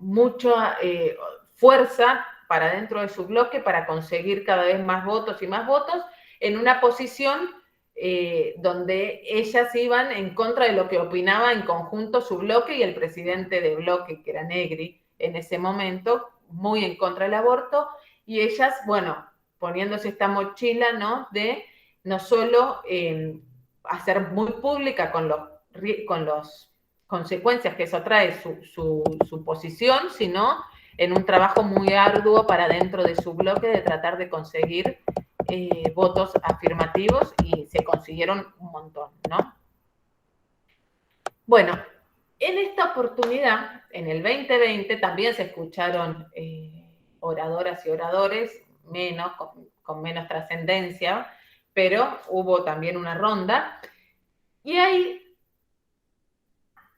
mucha fuerza para dentro de su bloque para conseguir cada vez más votos y más votos en una posición donde ellas iban en contra de lo que opinaba en conjunto su bloque y el presidente de bloque, que era Negri en ese momento, muy en contra del aborto, y ellas, bueno, poniéndose esta mochila, ¿no? De no solo hacer muy pública con los consecuencias que eso trae su posición, sino en un trabajo muy arduo para dentro de su bloque de tratar de conseguir votos afirmativos, y se consiguieron un montón, ¿no? Bueno, en esta oportunidad, en el 2020, también se escucharon oradoras y oradores, con menos trascendencia, pero hubo también una ronda, y ahí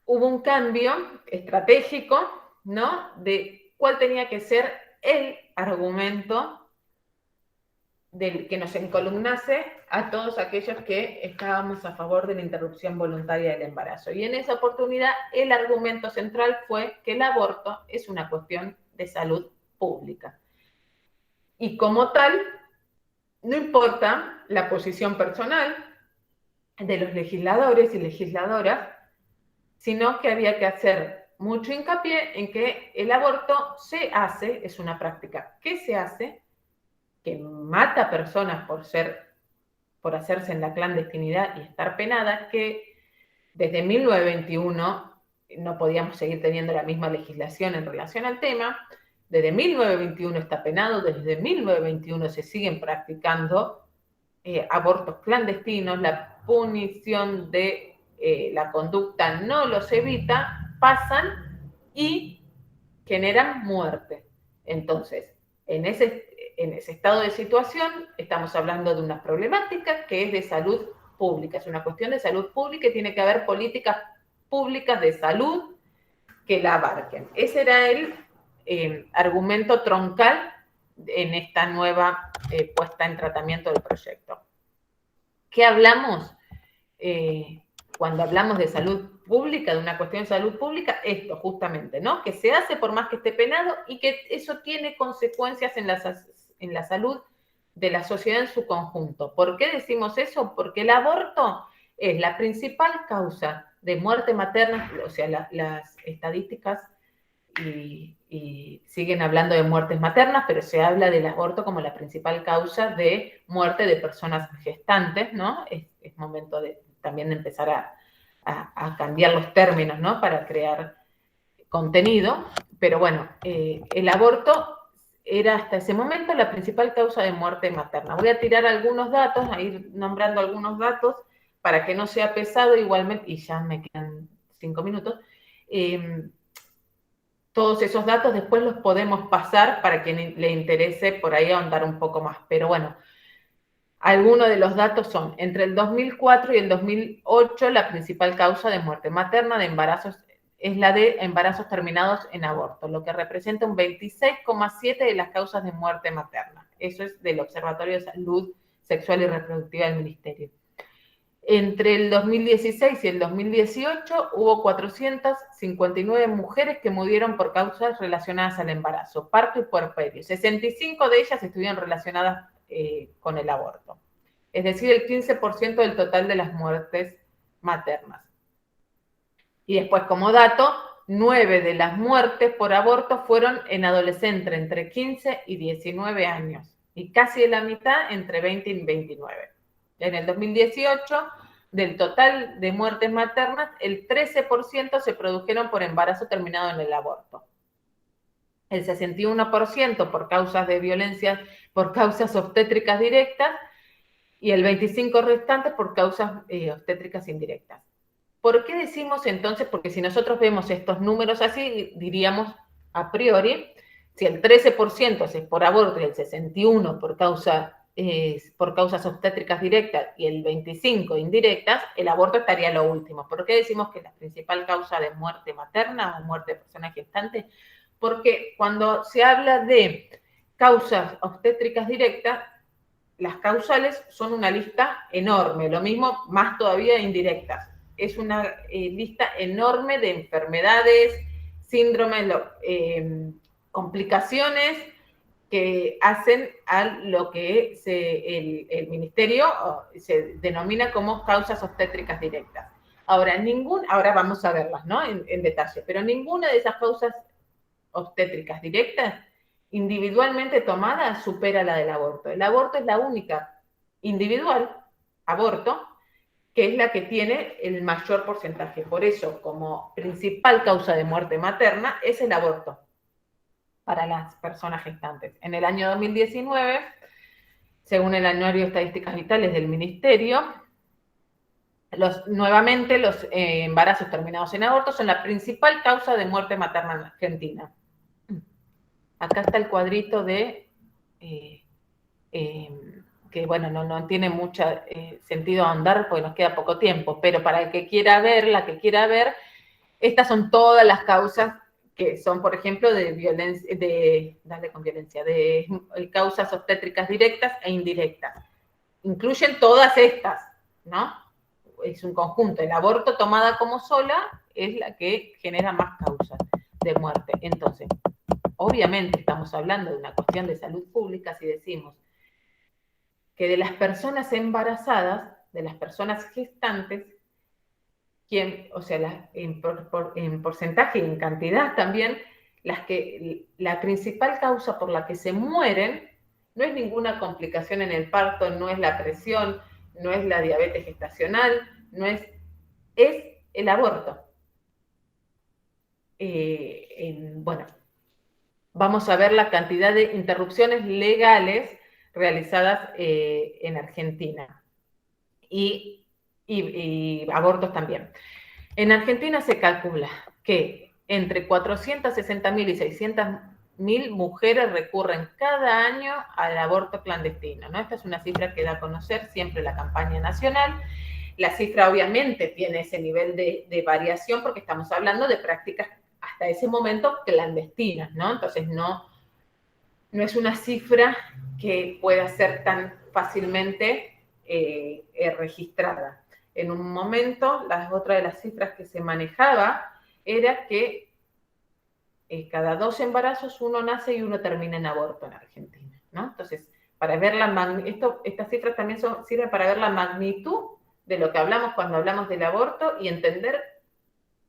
hubo un cambio estratégico ¿no? De cuál tenía que ser el argumento del que nos encolumnase a todos aquellos que estábamos a favor de la interrupción voluntaria del embarazo. Y en esa oportunidad el argumento central fue que el aborto es una cuestión de salud pública. Y como tal, no importa la posición personal de los legisladores y legisladoras, sino que había que hacer mucho hincapié en que el aborto se hace, es una práctica que se hace, que mata personas por hacerse en la clandestinidad y estar penada, que desde 1921 no podíamos seguir teniendo la misma legislación en relación al tema. Desde 1921 está penado, desde 1921 se siguen practicando abortos clandestinos, la punición de la conducta no los evita, pasan y generan muerte. Entonces, en ese estado de situación estamos hablando de una problemática que es de salud pública, es una cuestión de salud pública y tiene que haber políticas públicas de salud que la abarquen. Ese era el argumento troncal en esta nueva puesta en tratamiento del proyecto. ¿Qué hablamos cuando hablamos de salud pública, de una cuestión de salud pública? Esto justamente, ¿no? Que se hace por más que esté penado y que eso tiene consecuencias en la salud de la sociedad en su conjunto. ¿Por qué decimos eso? Porque el aborto es la principal causa de muerte materna, o sea, las estadísticas y siguen hablando de muertes maternas, pero se habla del aborto como la principal causa de muerte de personas gestantes, ¿no? Es momento de también empezar a cambiar los términos, ¿no? Para crear contenido, pero bueno, el aborto era hasta ese momento la principal causa de muerte materna. Voy a tirar algunos datos, a ir nombrando algunos datos para que no sea pesado igualmente, y ya me quedan 5 minutos. Todos esos datos después los podemos pasar para quien le interese por ahí ahondar un poco más. Pero bueno, algunos de los datos son, entre el 2004 y el 2008, la principal causa de muerte materna de embarazos es la de embarazos terminados en aborto, lo que representa un 26,7% de las causas de muerte materna. Eso es del Observatorio de Salud Sexual y Reproductiva del Ministerio. Entre el 2016 y el 2018 hubo 459 mujeres que murieron por causas relacionadas al embarazo, parto y puerperio. 65 de ellas estuvieron relacionadas con el aborto. Es decir, el 15% del total de las muertes maternas. Y después, como dato, 9 de las muertes por aborto fueron en adolescentes entre 15 y 19 años. Y casi la mitad entre 20 y 29. En el 2018, del total de muertes maternas, el 13% se produjeron por embarazo terminado en el aborto. El 61% por causas de violencia, por causas obstétricas directas, y el 25% restante por causas obstétricas indirectas. ¿Por qué decimos entonces? Porque si nosotros vemos estos números así, diríamos a priori, si el 13% es por aborto y el 61% por causas obstétricas directas y el 25% indirectas, el aborto estaría lo último. ¿Por qué decimos que es la principal causa de muerte materna o muerte de personas gestantes? Porque cuando se habla de causas obstétricas directas, las causales son una lista enorme, lo mismo más todavía indirectas. Es una lista enorme de enfermedades, síndromes, complicaciones que hacen a lo que el ministerio se denomina como causas obstétricas directas. Ahora vamos a verlas, ¿no? en detalle, pero ninguna de esas causas obstétricas directas individualmente tomada supera la del aborto. El aborto es la única individual, aborto, que es la que tiene el mayor porcentaje. Por eso, como principal causa de muerte materna, es el aborto para las personas gestantes. En el año 2019, según el Anuario de Estadísticas Vitales del Ministerio, nuevamente los embarazos terminados en aborto son la principal causa de muerte materna en Argentina. Acá está el cuadrito de que bueno, no tiene mucho sentido ahondar porque nos queda poco tiempo, pero para el que quiera ver, la que quiera ver, estas son todas las causas que son, por ejemplo, de violencia, de causas obstétricas directas e indirectas. Incluyen todas estas, ¿no? Es un conjunto. El aborto tomada como sola es la que genera más causas de muerte. Entonces, obviamente estamos hablando de una cuestión de salud pública si decimos que de las personas embarazadas, de las personas gestantes, en porcentaje y en cantidad también, la principal causa por la que se mueren no es ninguna complicación en el parto, no es la presión, no es la diabetes gestacional, es el aborto. Bueno, vamos a ver la cantidad de interrupciones legales realizadas en Argentina y abortos también. En Argentina se calcula que entre 460.000 y 600.000 mujeres recurren cada año al aborto clandestino, ¿no? Esta es una cifra que da a conocer siempre la campaña nacional. La cifra obviamente tiene ese nivel de variación porque estamos hablando de prácticas hasta ese momento clandestinas, ¿no? Entonces no es una cifra que pueda ser tan fácilmente registrada. En un momento, otra de las cifras que se manejaba era que cada 2 embarazos uno nace y uno termina en aborto en Argentina, ¿no? Entonces, para ver estas cifras también sirven para ver la magnitud de lo que hablamos cuando hablamos del aborto y entender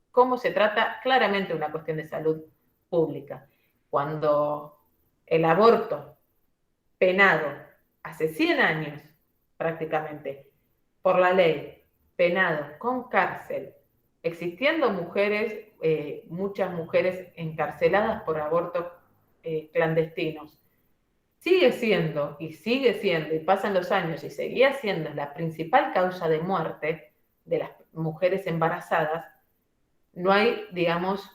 cómo se trata claramente una cuestión de salud pública. Cuando el aborto penado hace 100 años prácticamente por la ley, penado con cárcel, existiendo muchas mujeres encarceladas por abortos clandestinos, sigue siendo, y pasan los años y seguía siendo la principal causa de muerte de las mujeres embarazadas, no hay, digamos,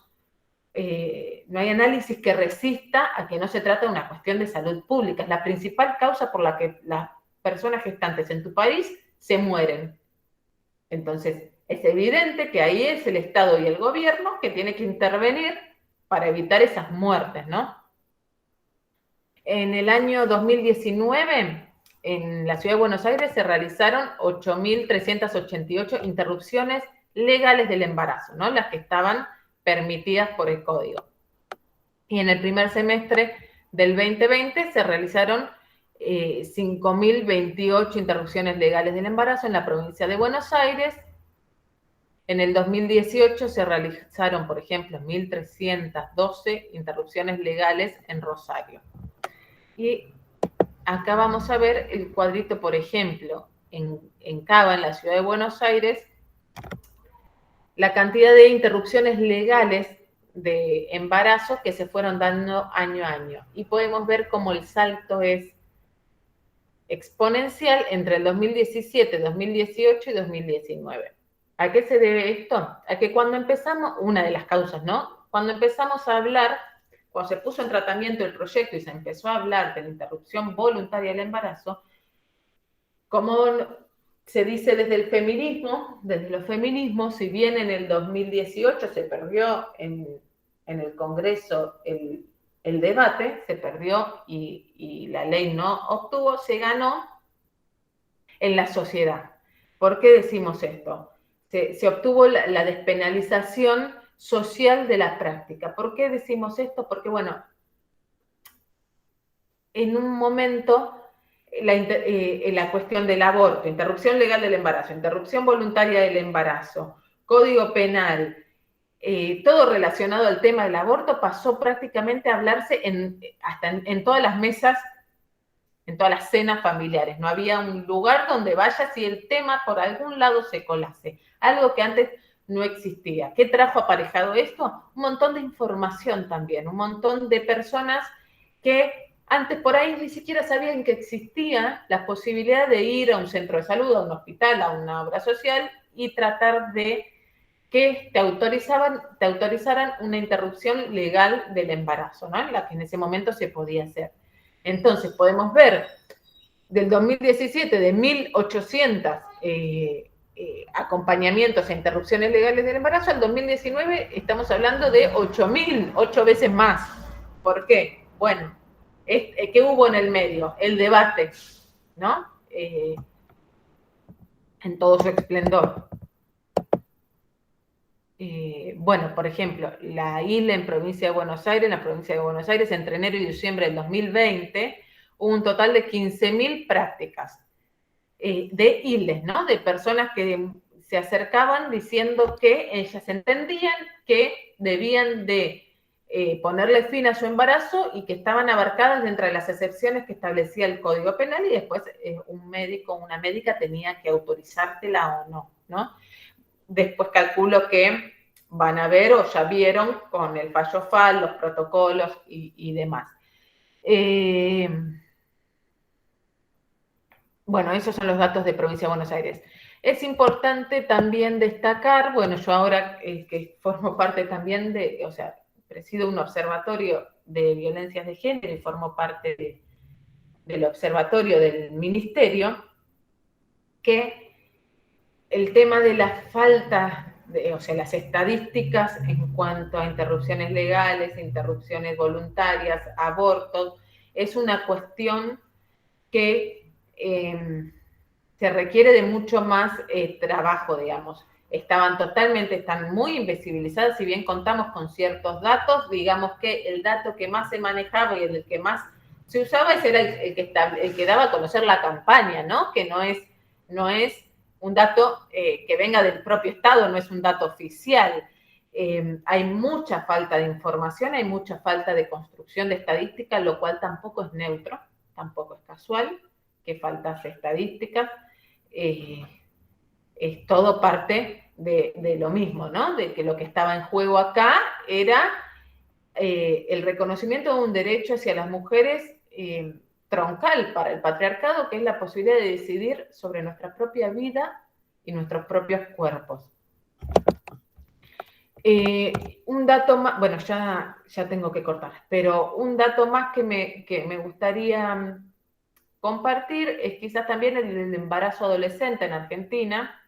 no hay análisis que resista a que no se trata de una cuestión de salud pública. Es la principal causa por la que las personas gestantes en tu país se mueren. Entonces, es evidente que ahí es el Estado y el gobierno que tiene que intervenir para evitar esas muertes, ¿no? En el año 2019, en la Ciudad de Buenos Aires se realizaron 8.388 interrupciones legales del embarazo, ¿no? Las que estaban permitidas por el Código. Y en el primer semestre del 2020 se realizaron 5.028 interrupciones legales del embarazo en la provincia de Buenos Aires. En el 2018 se realizaron, por ejemplo, 1.312 interrupciones legales en Rosario. Y acá vamos a ver el cuadrito, por ejemplo, en Cava, en la ciudad de Buenos Aires, la cantidad de interrupciones legales de embarazo que se fueron dando año a año. Y podemos ver cómo el salto es exponencial entre el 2017, 2018 y 2019. ¿A qué se debe esto? A que cuando empezamos, una de las causas, ¿no? Cuando empezamos a hablar, cuando se puso en tratamiento el proyecto y se empezó a hablar de la interrupción voluntaria del embarazo, como se dice desde los feminismos, si bien en el 2018 se perdió en el Congreso el debate, se perdió y la ley no obtuvo, se ganó en la sociedad. ¿Por qué decimos esto? Se obtuvo la despenalización social de la práctica. ¿Por qué decimos esto? Porque, bueno, en un momento la cuestión del aborto, interrupción legal del embarazo, interrupción voluntaria del embarazo, código penal, todo relacionado al tema del aborto pasó prácticamente a hablarse hasta en todas las mesas, en todas las cenas familiares. No había un lugar donde vayas y el tema por algún lado se colase. Algo que antes no existía. ¿Qué trajo aparejado esto? Un montón de información también, un montón de personas que antes por ahí ni siquiera sabían que existía la posibilidad de ir a un centro de salud, a un hospital, a una obra social y tratar de que te autorizaran una interrupción legal del embarazo, ¿no? La que en ese momento se podía hacer. Entonces podemos ver del 2017 de 1.800 acompañamientos e interrupciones legales del embarazo, al 2019 estamos hablando de 8.000, 8 veces más. ¿Por qué? Bueno, ¿qué hubo en el medio? El debate, ¿no? En todo su esplendor. Bueno, por ejemplo, la ILE en provincia de Buenos Aires, entre enero y diciembre del 2020, hubo un total de 15.000 prácticas de ILES, ¿no? De personas que se acercaban diciendo que ellas entendían que debían de ponerle fin a su embarazo y que estaban abarcadas dentro de las excepciones que establecía el Código Penal, y después un médico o una médica tenía que autorizártela o no, ¿no? Después calculo que van a ver o ya vieron con el fallo FAL, los protocolos y demás. Bueno, esos son los datos de Provincia de Buenos Aires. Es importante también destacar, bueno, yo ahora que formo parte también o sea, presido un observatorio de violencias de género y formo parte del observatorio del ministerio, que el tema de la falta, o sea, las estadísticas en cuanto a interrupciones legales, interrupciones voluntarias, abortos, es una cuestión que se requiere de mucho más trabajo, digamos. Están muy invisibilizadas, si bien contamos con ciertos datos, digamos que el dato que más se manejaba y el que más se usaba era el que daba a conocer la campaña, ¿no? Que no es un dato que venga del propio Estado, no es un dato oficial. Hay mucha falta de información, hay mucha falta de construcción de estadísticas, lo cual tampoco es neutro, tampoco es casual, que faltas estadísticas. Es todo parte de lo mismo, ¿no? De que lo que estaba en juego acá era el reconocimiento de un derecho hacia las mujeres troncal para el patriarcado, que es la posibilidad de decidir sobre nuestra propia vida y nuestros propios cuerpos. Un dato más, bueno, ya tengo que cortar, pero un dato más que me gustaría compartir es quizás también el embarazo adolescente en Argentina.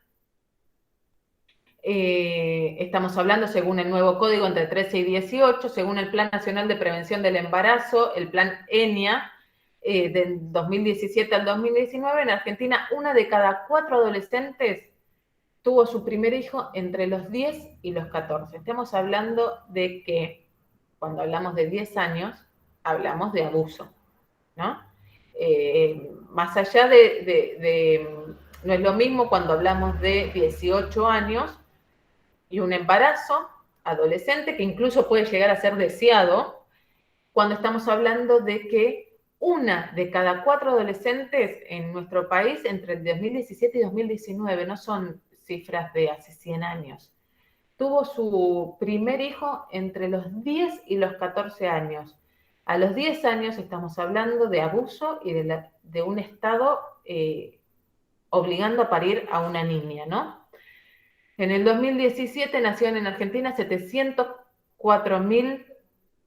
Estamos hablando, según el nuevo código, entre 13 y 18, según el Plan Nacional de Prevención del Embarazo, el Plan ENIA, del 2017 al 2019, en Argentina, 1 de cada 4 adolescentes tuvo su primer hijo entre los 10 y los 14. Estamos hablando de que, cuando hablamos de 10 años, hablamos de abuso, ¿no? Más allá no es lo mismo cuando hablamos de 18 años y un embarazo adolescente que incluso puede llegar a ser deseado, cuando estamos hablando de que 1 de cada 4 adolescentes en nuestro país entre el 2017 y 2019, no son cifras de hace 100 años, tuvo su primer hijo entre los 10 y los 14 años. A los 10 años estamos hablando de abuso y de un Estado obligando a parir a una niña, ¿no? En el 2017 nacieron en Argentina 704.000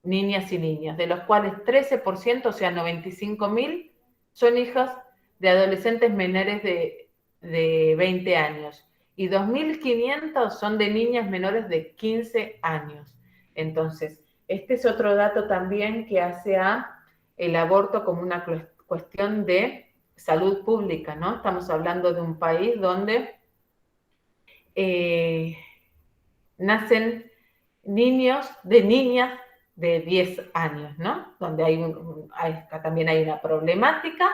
niñas y niños, de los cuales 13%, o sea, 95.000, son hijas de adolescentes menores de 20 años. Y 2.500 son de niñas menores de 15 años. Entonces, este es otro dato también que hace a el aborto como una cuestión de salud pública, ¿no? Estamos hablando de un país donde nacen niños de niñas de 10 años, ¿no? Donde también hay una problemática,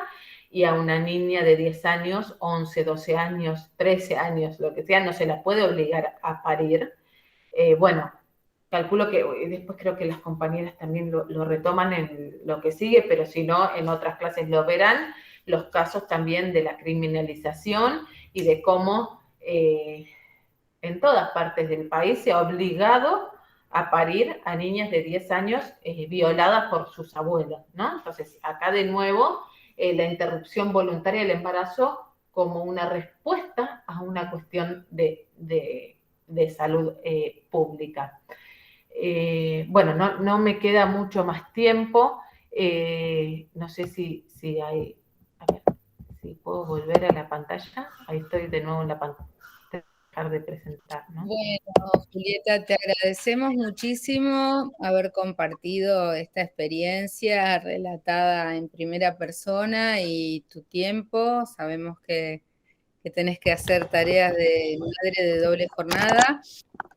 y a una niña de 10 años, 11, 12 años, 13 años, lo que sea, no se la puede obligar a parir. Bueno, calculo que después creo que las compañeras también lo retoman en lo que sigue, pero si no, en otras clases lo verán, los casos también de la criminalización y de cómo en todas partes del país se ha obligado a parir a niñas de 10 años violadas por sus abuelos, ¿no? Entonces, acá de nuevo, la interrupción voluntaria del embarazo como una respuesta a una cuestión de salud pública. Bueno, no me queda mucho más tiempo. No sé si hay... A ver, si puedo volver a la pantalla. Ahí estoy de nuevo en la pantalla. dejar de presentar, ¿no? Bueno, Julieta, te agradecemos muchísimo haber compartido esta experiencia relatada en primera persona y tu tiempo. Sabemos que tenés que hacer tareas de madre de doble jornada.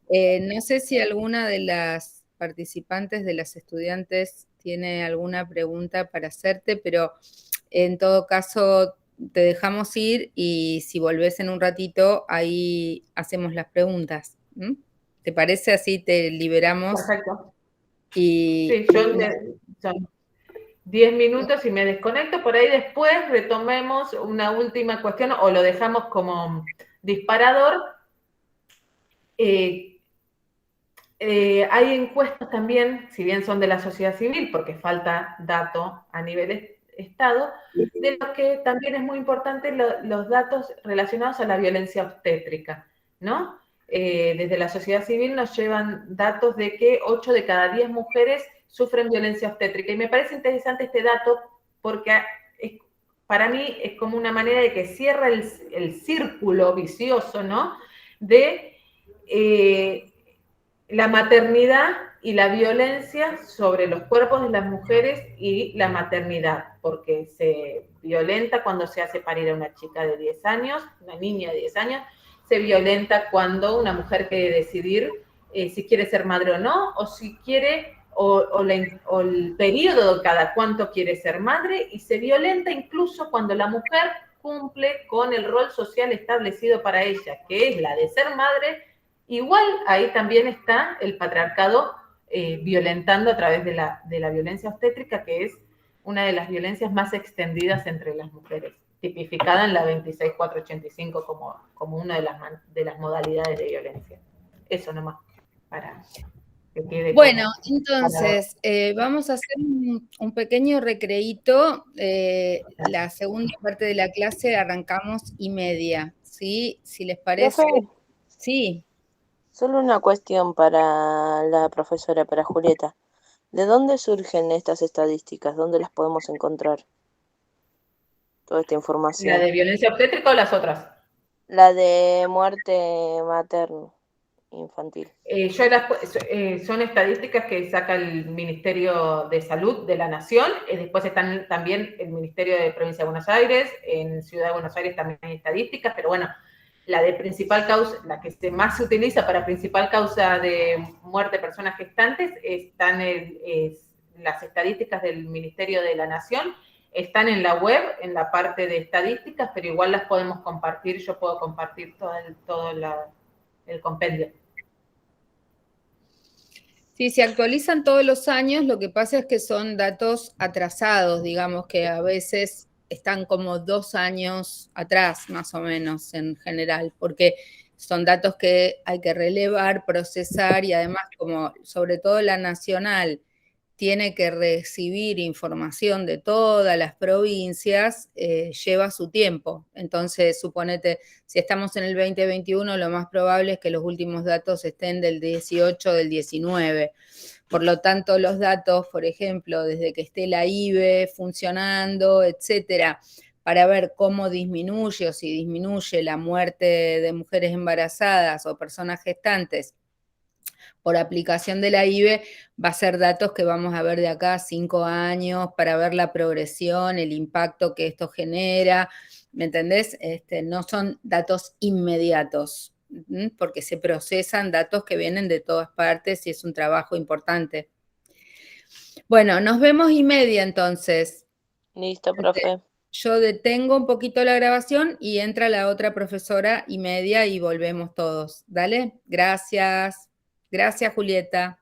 No sé si alguna de las participantes, de las estudiantes, tiene alguna pregunta para hacerte, pero en todo caso te dejamos ir y si volvés en un ratito, ahí hacemos las preguntas. ¿Mm? ¿Te parece? Así te liberamos Perfecto. y Sí, son 10 minutos y me desconecto. Por ahí después retomemos una última cuestión o lo dejamos como disparador. Hay encuestas también, si bien son de la sociedad civil, porque falta dato a nivel Estado, de los que también es muy importante los datos relacionados a la violencia obstétrica, ¿no? Desde la sociedad civil nos llevan datos de que 8 de cada 10 mujeres sufren violencia obstétrica. Y me parece interesante este dato porque para mí es como una manera de que cierra el círculo vicioso, ¿no? De la maternidad y la violencia sobre los cuerpos de las mujeres y la maternidad, porque se violenta cuando se hace parir a una chica de 10 años, una niña de 10 años, se violenta cuando una mujer quiere decidir si quiere ser madre o no, o si quiere, o el periodo cada cuánto quiere ser madre, y se violenta incluso cuando la mujer cumple con el rol social establecido para ella, que es la de ser madre. Igual ahí también está el patriarcado violentando a través de la violencia obstétrica, que es una de las violencias más extendidas entre las mujeres, tipificada en la 26485 como una de las modalidades de violencia. Eso nomás, para que quede bueno, como entonces vamos a hacer un pequeño recreíto. La segunda parte de la clase arrancamos y media, ¿sí? Si les parece. Profe, Sí. solo una cuestión para la profesora, para Julieta. ¿De dónde surgen estas estadísticas? ¿Dónde las podemos encontrar? Toda esta ¿La información. de violencia obstétrica o las otras? La de muerte materna infantil. Son estadísticas que saca el Ministerio de Salud de la Nación. Después están también el Ministerio de Provincia de Buenos Aires. En Ciudad de Buenos Aires también hay estadísticas, pero bueno, la de principal causa, la que más se utiliza para principal causa de muerte de personas gestantes, están las estadísticas del Ministerio de la Nación. Están en la web, en la parte de estadísticas, pero igual las podemos compartir. Yo puedo compartir todo el compendio. Sí, se actualizan todos los años, lo que pasa es que son datos atrasados, digamos que a veces están como 2 años atrás, más o menos, en general, porque son datos que hay que relevar, procesar y además, como sobre todo la nacional tiene que recibir información de todas las provincias, lleva su tiempo. Entonces, suponete, si estamos en el 2021, lo más probable es que los últimos datos estén del 18, del 19. Por lo tanto, los datos, por ejemplo, desde que esté la IBE funcionando, etcétera, para ver cómo disminuye o si disminuye la muerte de mujeres embarazadas o personas gestantes por aplicación de la IBE, va a ser datos que vamos a ver de acá a 5 años para ver la progresión, el impacto que esto genera, ¿me entendés? No son datos inmediatos, porque se procesan datos que vienen de todas partes y es un trabajo importante. Bueno, nos vemos y media entonces. Listo, profe. Yo detengo un poquito la grabación y entra la otra profesora y media y volvemos todos. ¿Dale? Gracias. Gracias, Julieta.